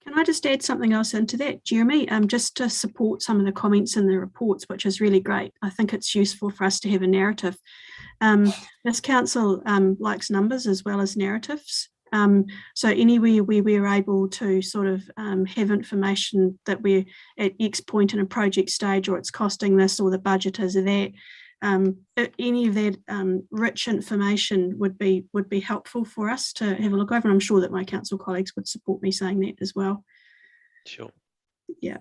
[SPEAKER 7] Can I just add something else into that, Jeremy? Just to support some of the comments in the reports, which is really great. I think it's useful for us to have a narrative. This council likes numbers as well as narratives. So anywhere where we're able to sort of have information that we're at X point in a project stage, or it's costing this, or the budget is that, any of that rich information would be helpful for us to have a look over. And I'm sure that my council colleagues would support me saying that as well.
[SPEAKER 3] Sure.
[SPEAKER 7] Yeah.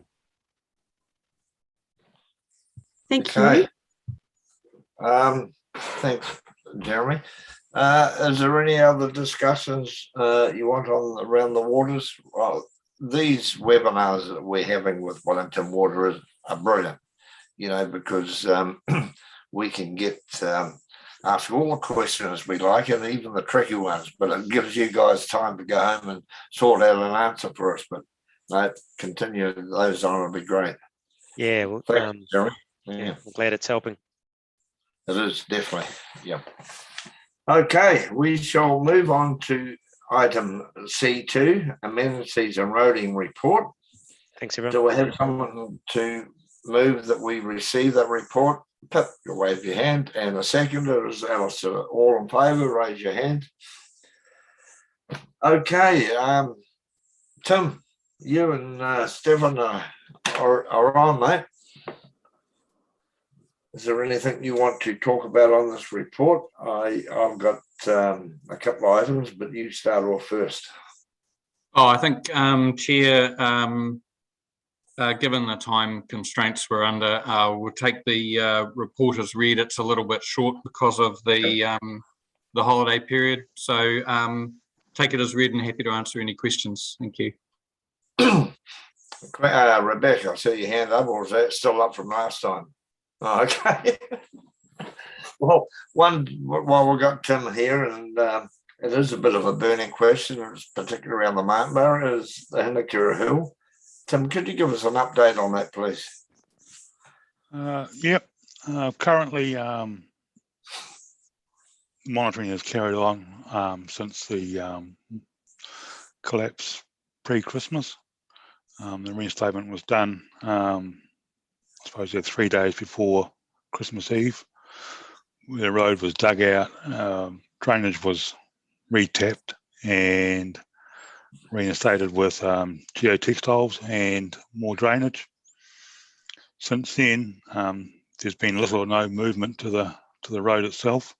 [SPEAKER 7] Thank
[SPEAKER 1] Okay.
[SPEAKER 7] you.
[SPEAKER 1] Thanks, Jeremy. Is there any other discussions you want on around the waters? Well, these webinars that we're having with Wellington Water are brilliant, you know, because we can get ask all the questions we like, and even the tricky ones, but it gives you guys time to go home and sort out an answer for us. But no, continue those on, it'll be great.
[SPEAKER 3] Yeah, well,
[SPEAKER 1] Thanks, Jeremy.
[SPEAKER 3] yeah, I'm glad it's helping.
[SPEAKER 1] It is, definitely. Yeah. Okay, we shall move on to item C2, amenities and roading report.
[SPEAKER 3] Thanks, everyone.
[SPEAKER 1] Do we have someone to move that we receive that report? Pip, you wave your hand, and a seconder is Alistair. All in favour, raise your hand. Okay, Tim, you and Stephen are on, mate. Is there anything you want to talk about on this report? I've got a couple of items, but you start off first.
[SPEAKER 14] Oh, I think, Chair, given the time constraints we're under, we'll take the report as read. It's a little bit short because of the holiday period. So take it as read and happy to answer any questions. Thank you.
[SPEAKER 1] Rebecca, I see your hand up, or is that still up from last time? Oh, okay. Well, while we've got Tim here, and it is a bit of a burning question, it's particularly around the Martinborough, is the Hinakura Hill. Tim, could you give us an update on that, please?
[SPEAKER 15] Yep. Currently, monitoring is carried on since the collapse pre-Christmas. The reinstatement was done, I suppose, 3 days before Christmas Eve. The road was dug out, drainage was retapped and reinstated with geotextiles and more drainage. Since then, there's been little or no movement to the road itself,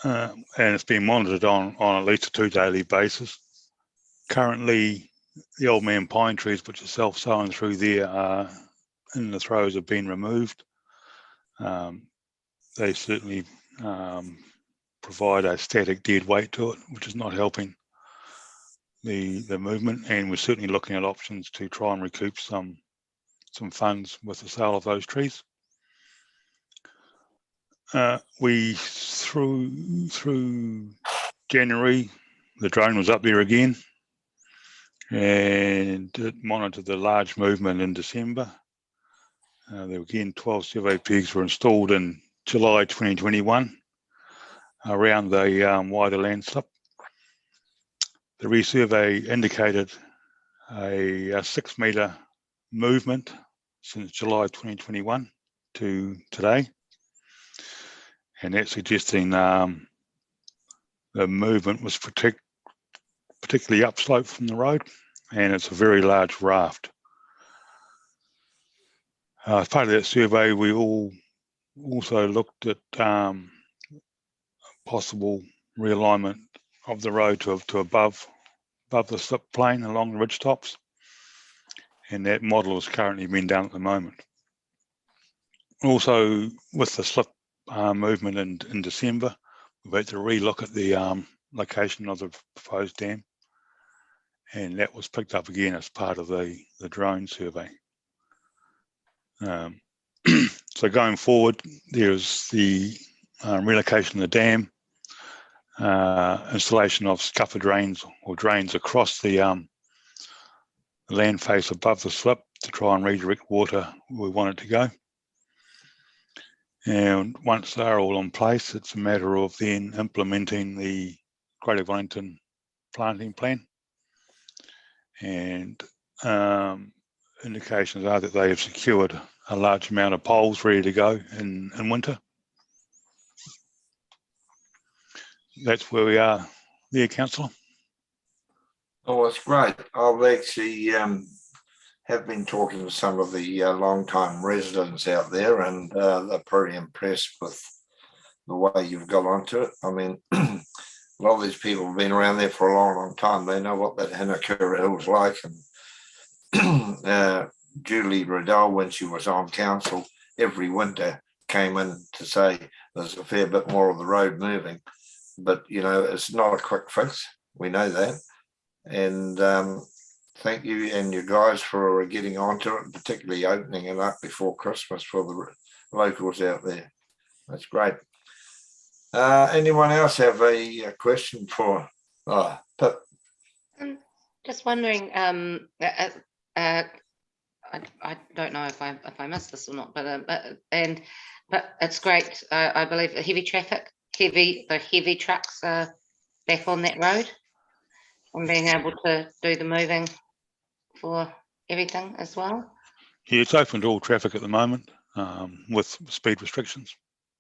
[SPEAKER 15] and it's been monitored on at least a 2 daily basis. Currently, the old man pine trees, which are self-sown through there, are in the throes of being removed. They certainly provide a static dead weight to it, which is not helping the movement, and we're certainly looking at options to try and recoup some funds with the sale of those trees. We through January, the drone was up there again, and it monitored the large movement in December. There were again 12 survey pegs were installed in July 2021 around the wider landslip. The resurvey indicated a 6 metre movement since July 2021 to today, and that's suggesting the movement was particularly upslope from the road, and it's a very large raft. As part of that survey, we also looked at possible realignment of the road to above the slip plane along the ridge tops, and that model is currently being done at the moment. Also, with the slip movement in December, we've had to re-look at the location of the proposed dam, and that was picked up again as part of the drone survey. So going forward, there's the relocation of the dam, installation of scupper drains or drains across the land face above the slip to try and redirect water where we want it to go. And once they're all in place, it's a matter of then implementing the Greater Wellington planting plan. And indications are that they have secured a large amount of poles ready to go in winter. That's where we are there, Councillor.
[SPEAKER 1] Oh, that's great. I've actually have been talking to some of the long-time residents out there, and they're pretty impressed with the way you've got onto it. I mean, a lot of these people have been around there for a long, long time. They know what that Hinnakura Hill's like. And Julie Riddell, when she was on council, every winter came in to say there's a fair bit more of the road moving. But, you know, it's not a quick fix. We know that. And thank you and you guys for getting onto it, particularly opening it up before Christmas for the locals out there. That's great. Anyone else have a question for Pip?
[SPEAKER 10] Just wondering, I don't know if I missed this or not, but it's great. I believe the heavy trucks are back on that road and being able to do the moving for everything as well.
[SPEAKER 15] Yeah, it's open to all traffic at the moment with speed restrictions.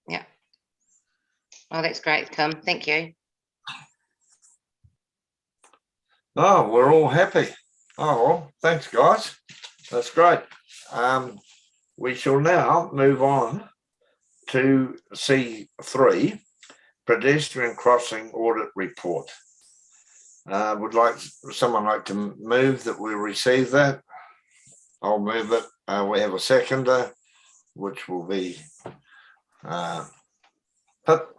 [SPEAKER 10] Yeah. Oh, that's great, Tim. Thank you.
[SPEAKER 1] Oh, we're all happy. Oh, well, thanks, guys. That's great. We shall now move on to C3, Pedestrian Crossing Audit Report. Would someone like to move that we receive that? I'll move it. We have a seconder, which will be Pip.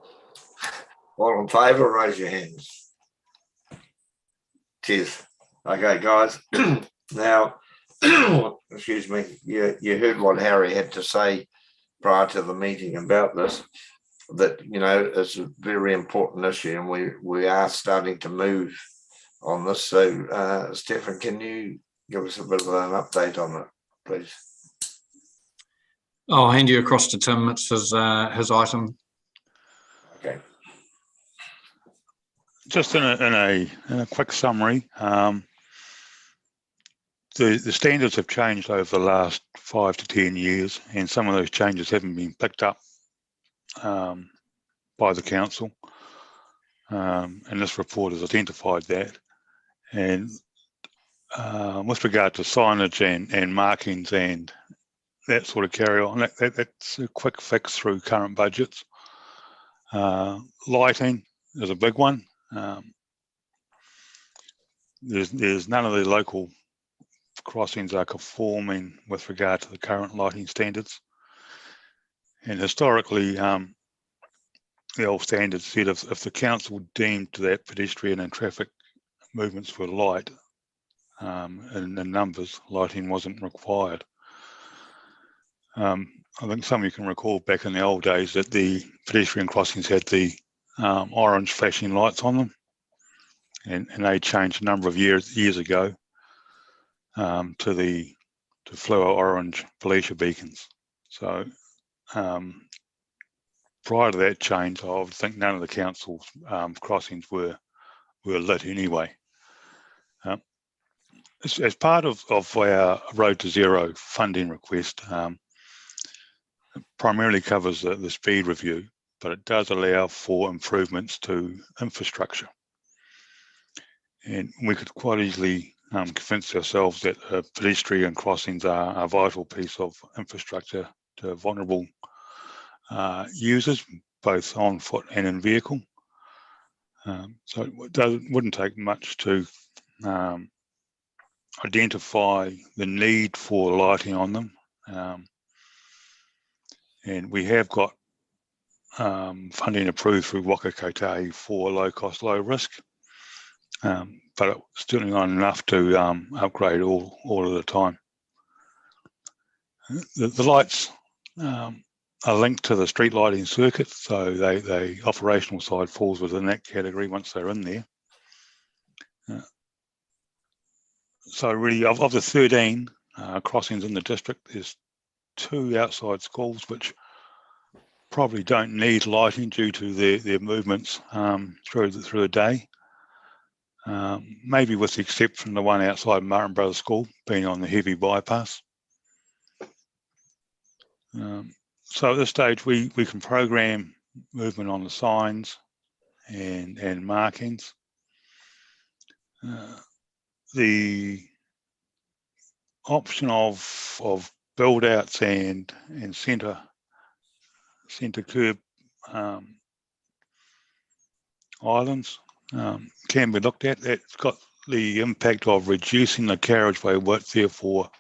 [SPEAKER 1] All in favour, raise your hands. Cheers. Okay, guys. Now, excuse me, you heard what Harry had to say prior to the meeting about this, that, you know, it's a very important issue and we are starting to move on this. So, Stefan, can you give us a bit of an update on it, please?
[SPEAKER 14] I'll hand you across to Tim. It's his item.
[SPEAKER 1] Okay.
[SPEAKER 15] Just in a quick summary, the standards have changed over the last 5 to 10 years, and some of those changes haven't been picked up by the council. And this report has identified that. And with regard to signage and markings and that sort of carry on, that's a quick fix through current budgets. Lighting is a big one. There's none of the local crossings are conforming with regard to the current lighting standards. And historically, the old standards said if the council deemed that pedestrian and traffic movements were light in numbers, lighting wasn't required. I think some of you can recall back in the old days that the pedestrian crossings had the orange flashing lights on them, and they changed a number of years ago to fluo orange Felicia beacons. So prior to that change, I would think none of the council's crossings were lit anyway. As part of our Road to Zero funding request, it primarily covers the speed review, but it does allow for improvements to infrastructure. And we could quite easily convince ourselves that pedestrian crossings are a vital piece of infrastructure to vulnerable users, both on foot and in vehicle. So it wouldn't take much to identify the need for lighting on them. And we have got funding approved through Waka Kotahi for low cost, low risk. But it's still not enough to upgrade all of the time. The lights a link to the street lighting circuit, so the operational side falls within that category once they're in there. So really, of the 13 crossings in the district, there's 2 outside schools which probably don't need lighting due to their movements through the day. Maybe with the exception of the one outside Martin Brothers School being on the heavy bypass. So at this stage, we can program movement on the signs and markings. The option of build outs and centre curb islands can be looked at. It's got the impact of reducing the carriageway width, therefore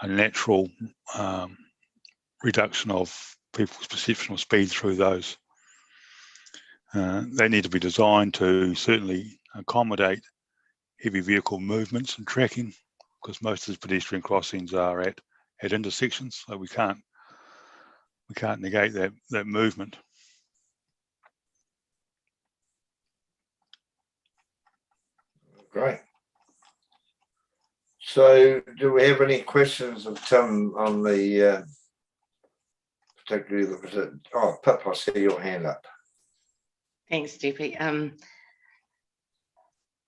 [SPEAKER 15] a natural reduction of people's perception of speed through those. They need to be designed to certainly accommodate heavy vehicle movements and tracking, because most of the pedestrian crossings are at intersections, so we can't negate that movement.
[SPEAKER 1] Great. So do we have any questions of Tim on the particularly, oh, Pip, I see your hand up.
[SPEAKER 10] Thanks, DP.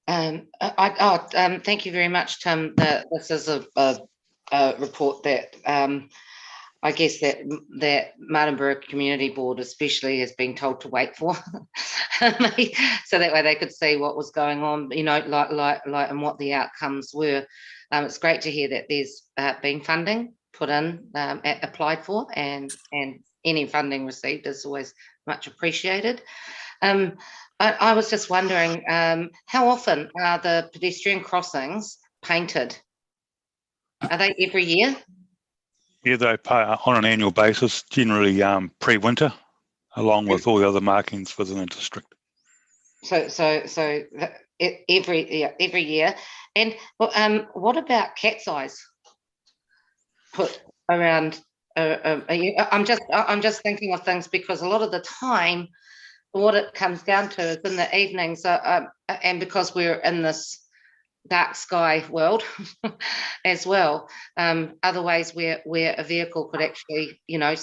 [SPEAKER 10] Thank you very much, Tim. This is a report that I guess that Martinborough Community Board especially has been told to wait for, so that way they could see what was going on, you know, like and what the outcomes were. It's great to hear that there's been funding put in, applied for, and any funding received is always much appreciated. I was just wondering, how often are the pedestrian crossings painted? Are they every year?
[SPEAKER 15] Yeah, they pay on an annual basis, generally pre-winter, along with all the other markings within the district. So
[SPEAKER 10] every year. And what about cat's eyes put around? I'm just thinking of things because a lot of the time, what it comes down to is in the evenings, and because we're in this dark sky world as well, other ways where a vehicle could actually, you know,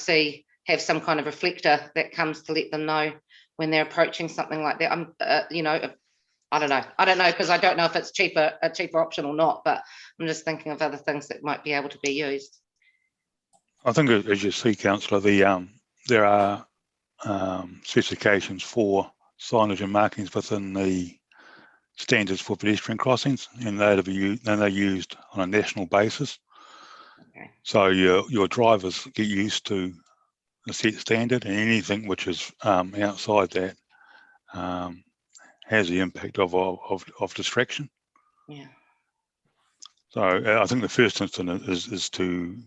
[SPEAKER 10] have some kind of reflector that comes to let them know when they're approaching something like that. You know, I don't know because I don't know if it's a cheaper option or not, but I'm just thinking of other things that might be able to be used.
[SPEAKER 15] I think, as you see, Councillor, there are specifications for signage and markings within the standards for pedestrian crossings, and they're used on a national basis. Okay. So your drivers get used to a set standard, and anything which is outside that has the impact of distraction.
[SPEAKER 10] Yeah.
[SPEAKER 15] So I think the first instance is to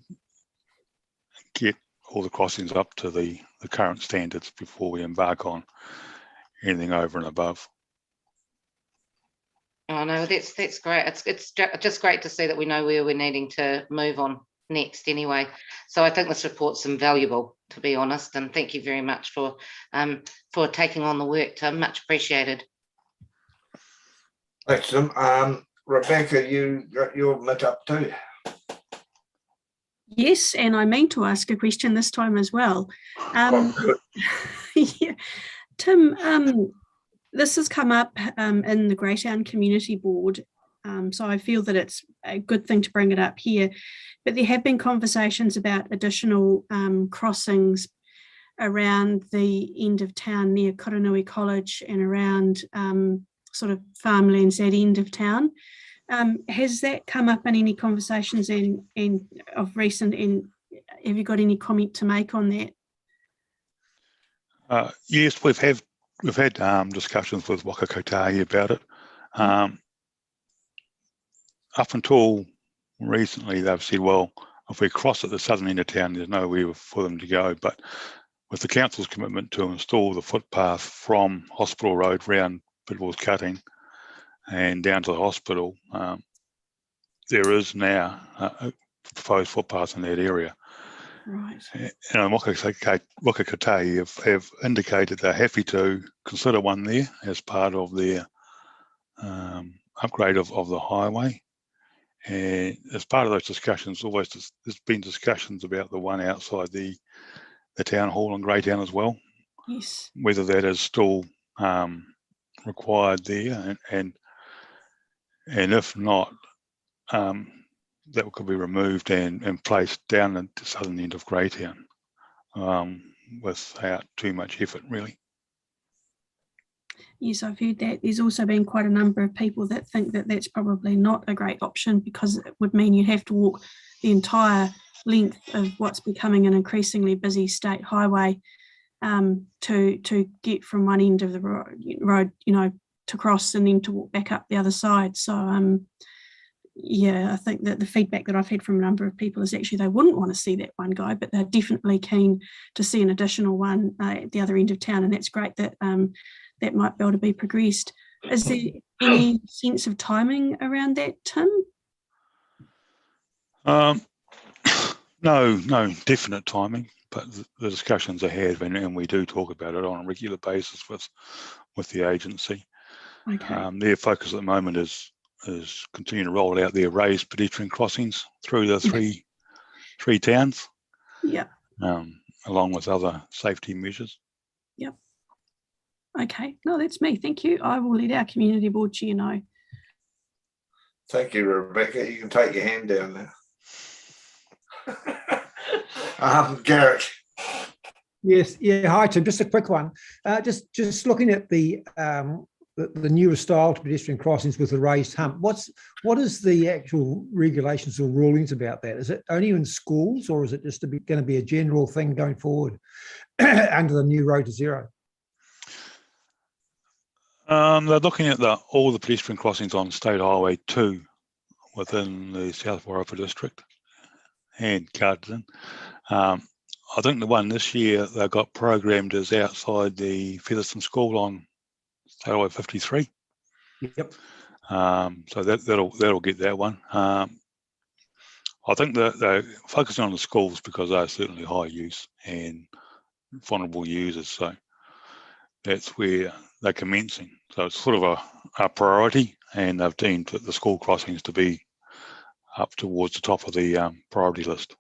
[SPEAKER 15] get all the crossings up to the current standards before we embark on anything over and above.
[SPEAKER 10] Oh no, that's great. It's just great to see that we know where we're needing to move on next anyway. So I think this report's invaluable, to be honest, and thank you very much for taking on the work, Tim. Much appreciated.
[SPEAKER 1] Thanks, Tim. Rebecca, you got your mitt up too.
[SPEAKER 7] Yes, and I mean to ask a question this time as well. Yeah. Tim, this has come up in the Greytown Community Board, so I feel that it's a good thing to bring it up here. But there have been conversations about additional crossings around the end of town near Koronui College and around sort of farmlands that end of town. Has that come up in any conversations and of recent, and have you got any comment to make on that?
[SPEAKER 15] Yes, we've had discussions with Waka Kotahi about it. Up until recently, they've said, well, if we cross at the southern end of town, there's nowhere for them to go. But with the council's commitment to install the footpath from Hospital Road round Bidwell's Cutting and down to the hospital, there is now a proposed footpath in that area.
[SPEAKER 7] Right.
[SPEAKER 15] And Whakakatāi have indicated they're happy to consider one there as part of their upgrade of the highway. And as part of those discussions, there's been discussions about the one outside the town hall in Greytown as well.
[SPEAKER 7] Yes.
[SPEAKER 15] Whether that is still required there, and if not, that could be removed and placed down at the southern end of Greytown without too much effort, really.
[SPEAKER 7] Yes, I've heard that. There's also been quite a number of people that think that that's probably not a great option, because it would mean you'd have to walk the entire length of what's becoming an increasingly busy state highway to get from one end of the road, to cross and then to walk back up the other side. So, yeah, I think that the feedback that I've had from a number of people is actually they wouldn't want to see that one guy, but they're definitely keen to see an additional one at the other end of town, and that's great that that might be able to be progressed. Is there any sense of timing around that, Tim?
[SPEAKER 15] No definite timing, but the discussions are had, and we do talk about it on a regular basis with the agency.
[SPEAKER 7] Okay.
[SPEAKER 15] Their focus at the moment is continuing to roll out their raised pedestrian crossings through the three towns.
[SPEAKER 7] Yeah.
[SPEAKER 15] Along with other safety measures.
[SPEAKER 7] Yep. Okay. No, that's me. Thank you. I will let our community board chair know.
[SPEAKER 1] Thank you, Rebecca. You can take your hand down now. Garrett.
[SPEAKER 13] Yes. Yeah. Hi, Tim. Just a quick one. Just looking at the newer style pedestrian crossings with the raised hump. What is the actual regulations or rulings about that? Is it only in schools, or is it just going to be a general thing going forward under the new Road to Zero?
[SPEAKER 15] They're looking at all the pedestrian crossings on State Highway 2 within the South Wairarapa district and Carterton. I think the one this year they got programmed is outside the Featherston School on State Highway 53.
[SPEAKER 13] Yep.
[SPEAKER 15] So that'll get that one. I think that they're focusing on the schools because they're certainly high use and vulnerable users. So that's where they're commencing. So it's sort of a priority, and they've deemed the school crossings to be up towards the top of the priority list.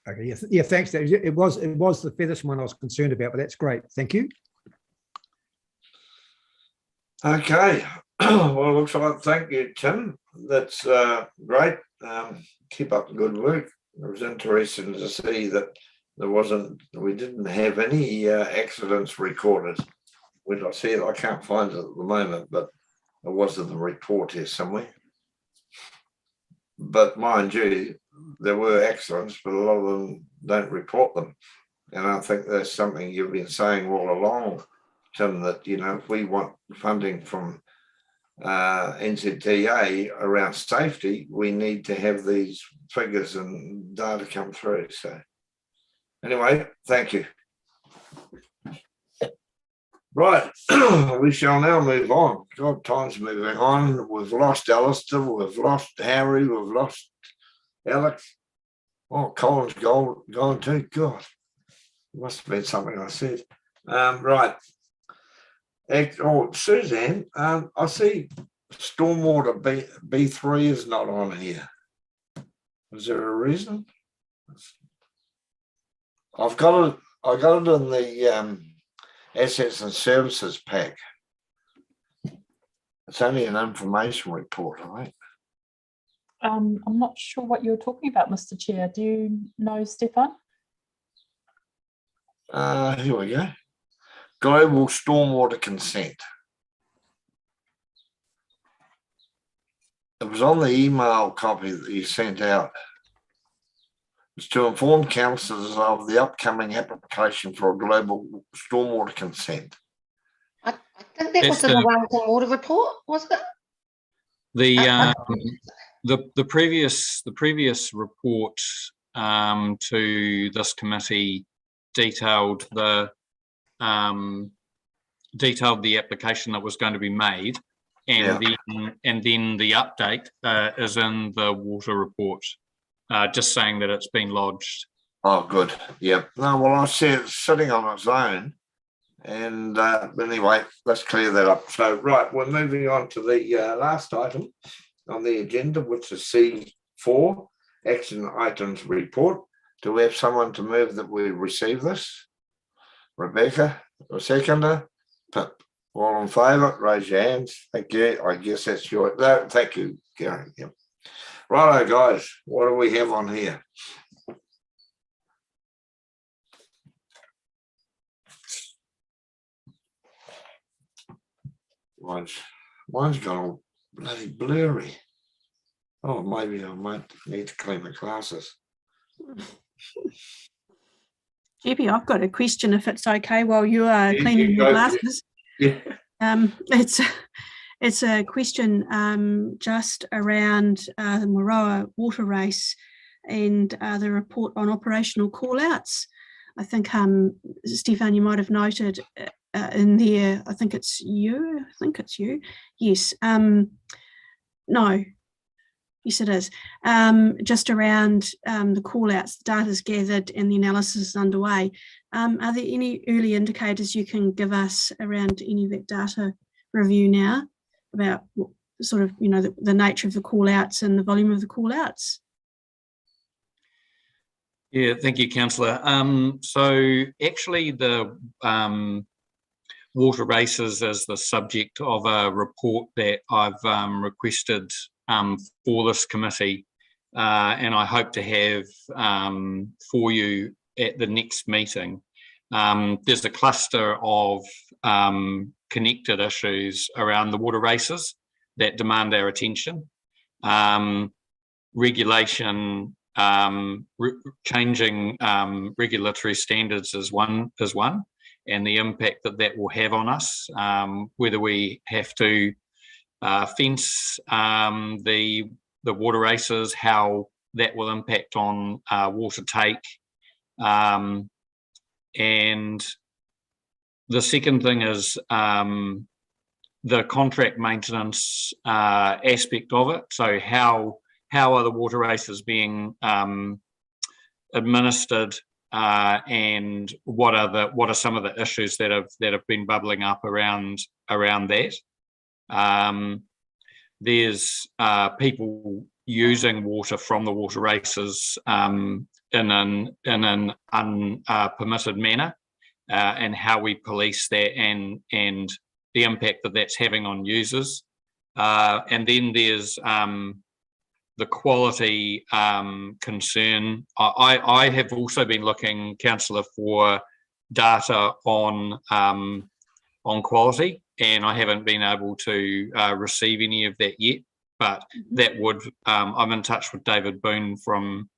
[SPEAKER 13] Okay. Yes. Yeah. Thanks. It was the Featherston one I was concerned about, but that's great. Thank you.
[SPEAKER 1] Okay. Well, looks like, thank you, Tim. That's great. Keep up the good work. It was interesting to see that we didn't have any accidents recorded. When I see it, I can't find it at the moment, but it was in the report here somewhere. But mind you, there were accidents, but a lot of them don't report them. And I think that's something you've been saying all along, Tim, that, if we want funding from NZTA around safety, we need to have these figures and data come through. So anyway, thank you. Right, we shall now move on. God, time's moving on. We've lost Alistair, we've lost Harry, we've lost Alex. Oh, Colin's gone too. God, must have been something I said. Right. Suzanne, I see Stormwater B3 is not on here. Is there a reason? I got it in the assets and services pack. It's only an information report, right?
[SPEAKER 4] I'm not sure what you're talking about, Mr. Chair. Do you know, Stefan?
[SPEAKER 1] Here we go. Global stormwater consent. It was on the email copy that you sent out. It's to inform councillors of the upcoming application for a global stormwater consent.
[SPEAKER 10] I think that was in the Wellington Water report, was it?
[SPEAKER 14] The previous report to this committee detailed the application that was going to be made, and then the update is in the water report. just saying that it's been lodged.
[SPEAKER 1] Oh, good. Yep. No, well, I see it's sitting on its own. And anyway, let's clear that up. So, right, we're moving on to the last item on the agenda, which is C4, Action Items Report. Do we have someone to move that we receive this? Rebecca, a seconder. Pip, all in favour, raise your hands. Thank you. I guess that's your, no, thank you, Karen. Yep. Righto, guys, what do we have on here? Mine's gone all bloody blurry. Oh, maybe I might need to clean the glasses.
[SPEAKER 7] JP, I've got a question if it's okay while you are cleaning your glasses.
[SPEAKER 1] Yeah.
[SPEAKER 7] It's a question just around the Moroa water race and the report on operational call-outs. I think, Stefan, you might have noted in there, I think it's you. Yes. No. Yes, it is. Just around the call-outs, the data's gathered and the analysis is underway. Are there any early indicators you can give us around any of that data review now about what sort of, the nature of the call-outs and the volume of the call-outs?
[SPEAKER 14] Yeah, thank you, Councillor. So actually the water races is the subject of a report that I've requested for this committee, and I hope to have for you at the next meeting. There's a cluster of connected issues around the water races that demand our attention. Regulation, changing regulatory standards is one, and the impact that will have on us, whether we have to fence the water races, how that will impact on water take. And the second thing is the contract maintenance aspect of it. So how are the water races being administered, and what are some of the issues that have been bubbling up around that? There's people using water from the water races in an unpermitted manner, and how we police that and the impact that's having on users. And then there's the quality concern. I have also been looking, Councillor, for data on quality, and I haven't been able to receive any of that yet, but that would, I'm in touch with David Boone from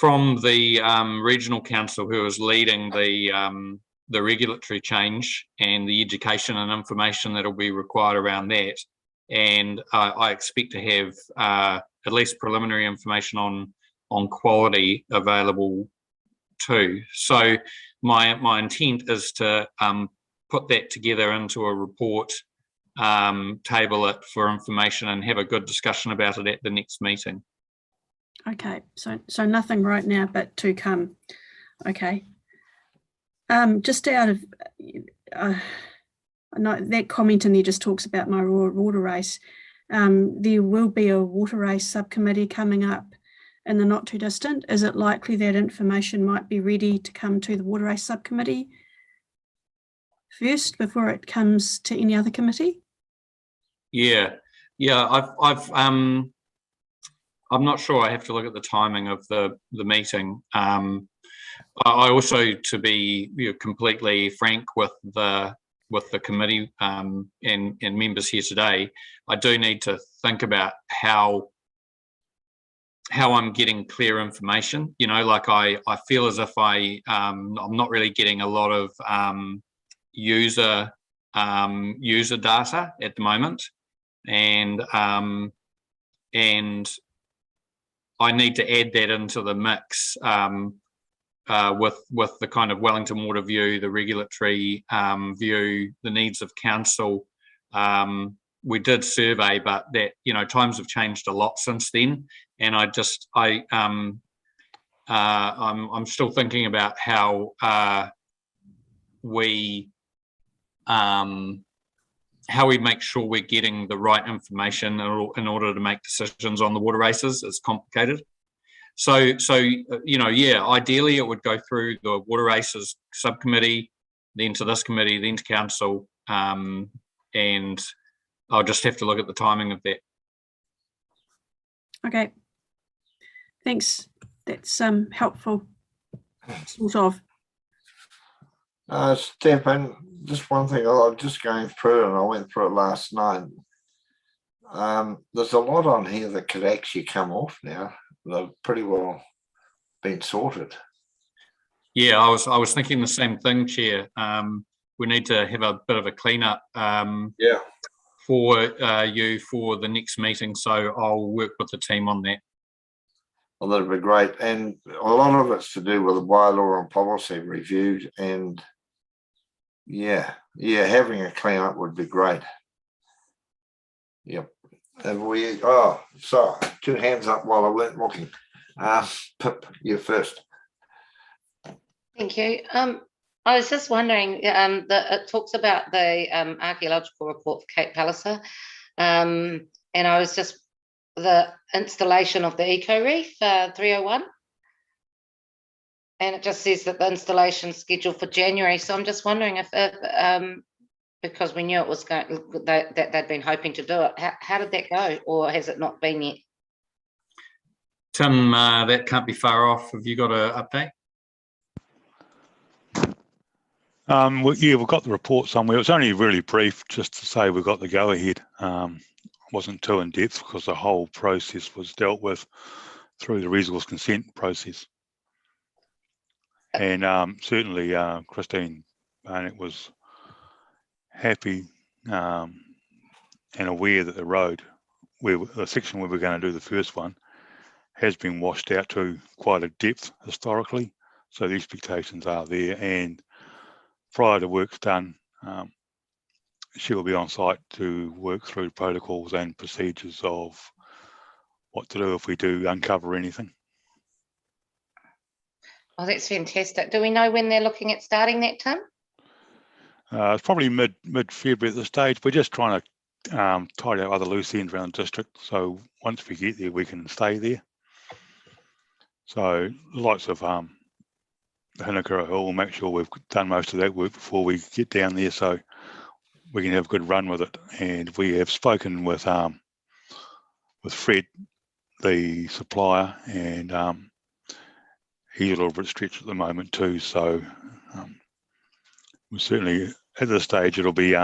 [SPEAKER 14] the Regional Council, who is leading the regulatory change and the education and information that will be required around that. And I expect to have at least preliminary information on quality available too. So my intent is to put that together into a report, table it for information, and have a good discussion about it at the next meeting.
[SPEAKER 7] Okay, so nothing right now, but to come. Okay. Just out of that comment in there just talks about my water race. There will be a water race subcommittee coming up in the not too distant. Is it likely that information might be ready to come to the water race subcommittee first before it comes to any other committee?
[SPEAKER 14] Yeah. I'm not sure. I have to look at the timing of the meeting. I also, to be completely frank with the committee and members here today, I do need to think about how I'm getting clear information. Like I feel as if I'm not really getting a lot of user data at the moment, and I need to add that into the mix with the kind of Wellington Water view, the regulatory view, the needs of council, did survey, but that, you know, times have changed a lot since then. And I'm still thinking about how we make sure we're getting the right information in order to make decisions on the water races. It's complicated. So you know, yeah, ideally it would go through the water races subcommittee, then to this committee, then to council, and I'll just have to look at the timing of that.
[SPEAKER 7] Okay, thanks. That's helpful. Sort of.
[SPEAKER 1] Stefan, just one thing. I was just going through it, and I went through it last night. There's a lot on here that could actually come off now. They've pretty well been sorted.
[SPEAKER 14] Yeah, I was thinking the same thing, Chair. We need to have a bit of a cleanup.
[SPEAKER 1] Yeah.
[SPEAKER 14] For you for the next meeting, so I'll work with the team on that.
[SPEAKER 1] Well, that'd be great, and a lot of it's to do with the bylaw and policy reviewed, and yeah, having a cleanup would be great. Yep. And we, so 2 hands up while I weren't looking. Pip, you first.
[SPEAKER 10] Thank you. I was just wondering, it talks about the archaeological report for Cape Palliser, and I was just, the installation of the eco reef 301, and it just says that the installation is scheduled for January. So I'm just wondering if because we knew it was going, that they'd been hoping to do it. How did that go, or has it not been yet?
[SPEAKER 14] Tim, that can't be far off. Have you got an update?
[SPEAKER 15] Well, yeah, we've got the report somewhere. It was only really brief, just to say we've got the go ahead. Wasn't too in depth because the whole process was dealt with through the resource consent process. And certainly Christine Barnett was happy and aware that the road, the section where we're going to do the first one, has been washed out to quite a depth historically. So the expectations are there, and prior to work's done, she will be on site to work through protocols and procedures of what to do if we do uncover anything.
[SPEAKER 10] Oh, that's fantastic. Do we know when they're looking at starting that, Tim?
[SPEAKER 15] It's probably mid-February at this stage. We're just trying to tidy up other loose ends around the district, so once we get there, we can stay there. So lots of Hinakura Hill, we'll make sure we've done most of that work before we get down there, so we can have a good run with it. And we have spoken with Fred, the supplier, and he's a little bit stretched at the moment too. So we're certainly at this stage, it'll be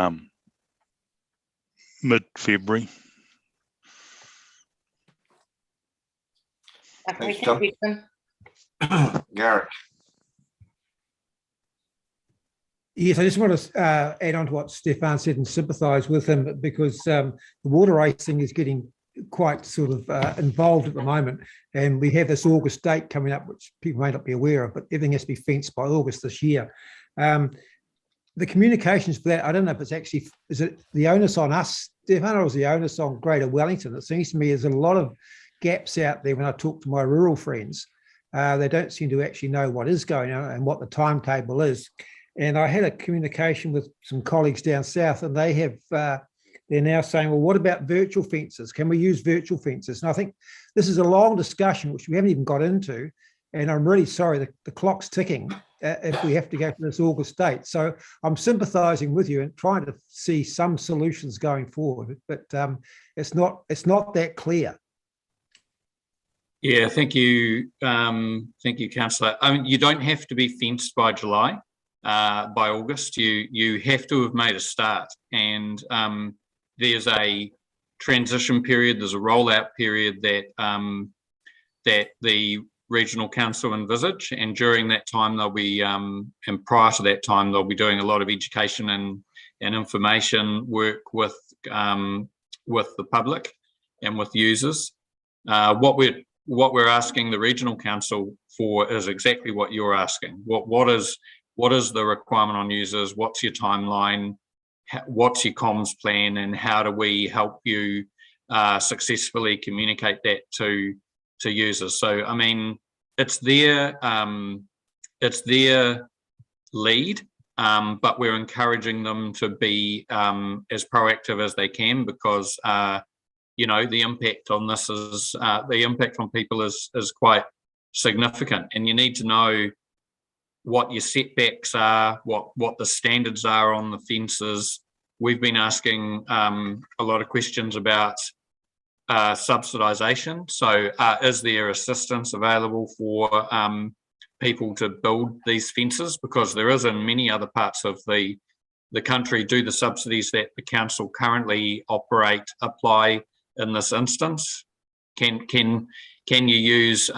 [SPEAKER 15] mid-February.
[SPEAKER 10] Thanks, Tom.
[SPEAKER 1] Gareth.
[SPEAKER 13] Yes, I just want to add on to what Stefan said and sympathise with him, because the water racing is getting quite sort of involved at the moment, and we have this August date coming up, which people may not be aware of, but everything has to be fenced by August this year. The communications for that, I don't know if it's actually, is it the onus on us, Stefan, or is the onus on Greater Wellington? It seems to me there's a lot of gaps out there when I talk to my rural friends. They don't seem to actually know what is going on and what the timetable is. And I had a communication with some colleagues down south, and they have, they're now saying, well, what about virtual fences? Can we use virtual fences? And I think this is a long discussion, which we haven't even got into. And I'm really sorry, the clock's ticking if we have to go for this August date. So I'm sympathising with you and trying to see some solutions going forward, but it's not that clear.
[SPEAKER 14] Yeah, thank you, Councillor. You don't have to be fenced by July. By August, you have to have made a start, and there's a transition period, there's a rollout period that that the regional council envisage, and during that time they'll be and prior to that time they'll be doing a lot of education and information work with the public and with users. What we're asking the regional council for is exactly what you're asking. What is the requirement on users? What's your timeline? what's your comms plan, and how do we help you successfully communicate that to users. So I mean, it's their lead, but we're encouraging them to be as proactive as they can, because you know, the impact on this is the impact on people is quite significant, and you need to know what your setbacks are, what the standards are on the fences. We've been asking a lot of questions about subsidisation. So is there assistance available for people to build these fences? Because there is in many other parts of the country. Do the subsidies that the council currently apply in this instance? Can you use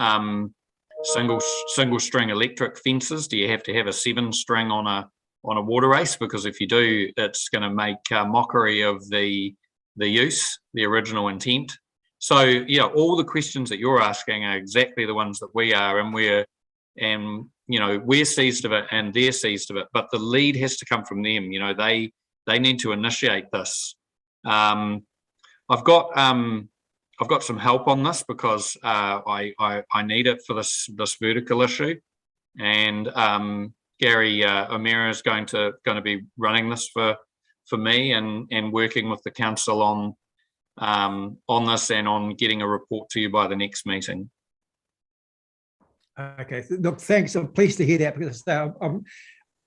[SPEAKER 14] single string electric fences? Do you have to have a 7-string on a water race? Because if you do, it's going to make mockery of the use, the original intent. So yeah, all the questions that you're asking are exactly the ones that we are, and you know, we're seized of it and they're seized of it, but the lead has to come from them. You know, they need to initiate this. I've got some help on this, because I need it for this vertical issue, and Gary O'Meara is going to be running this for me, and working with the council on this, and on getting a report to you by the next meeting.
[SPEAKER 13] Okay, look, thanks. I'm pleased to hear that, because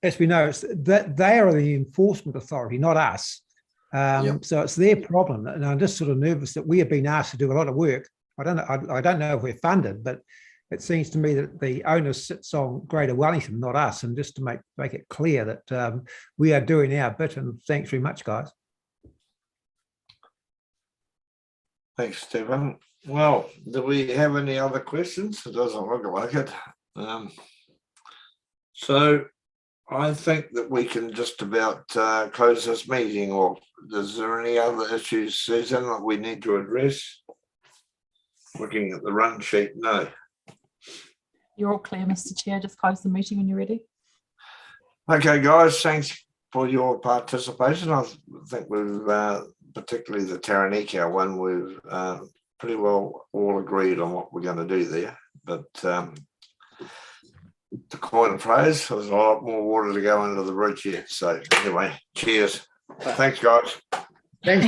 [SPEAKER 13] as we know, they are the enforcement authority, not us. So it's their problem, and I'm just sort of nervous that we have been asked to do a lot of work. I don't know if we're funded, but it seems to me that the onus sits on Greater Wellington, not us. And just to make it clear that we are doing our bit. And thanks very much, guys.
[SPEAKER 1] Thanks, Stephen. Well, do we have any other questions? It doesn't look like it. So I think that we can just about close this meeting. Or is there any other issues, Susan, that we need to address? Looking at the run sheet, no.
[SPEAKER 4] You're all clear, Mr. Chair. Just close the meeting when you're ready.
[SPEAKER 1] Okay, guys, thanks for your participation. I think we've, particularly the Taranaki one, we've pretty well all agreed on what we're going to do there. But to coin a phrase, there's a lot more water to go under the bridge yet. So anyway, cheers. Thanks, guys.
[SPEAKER 13] Thanks.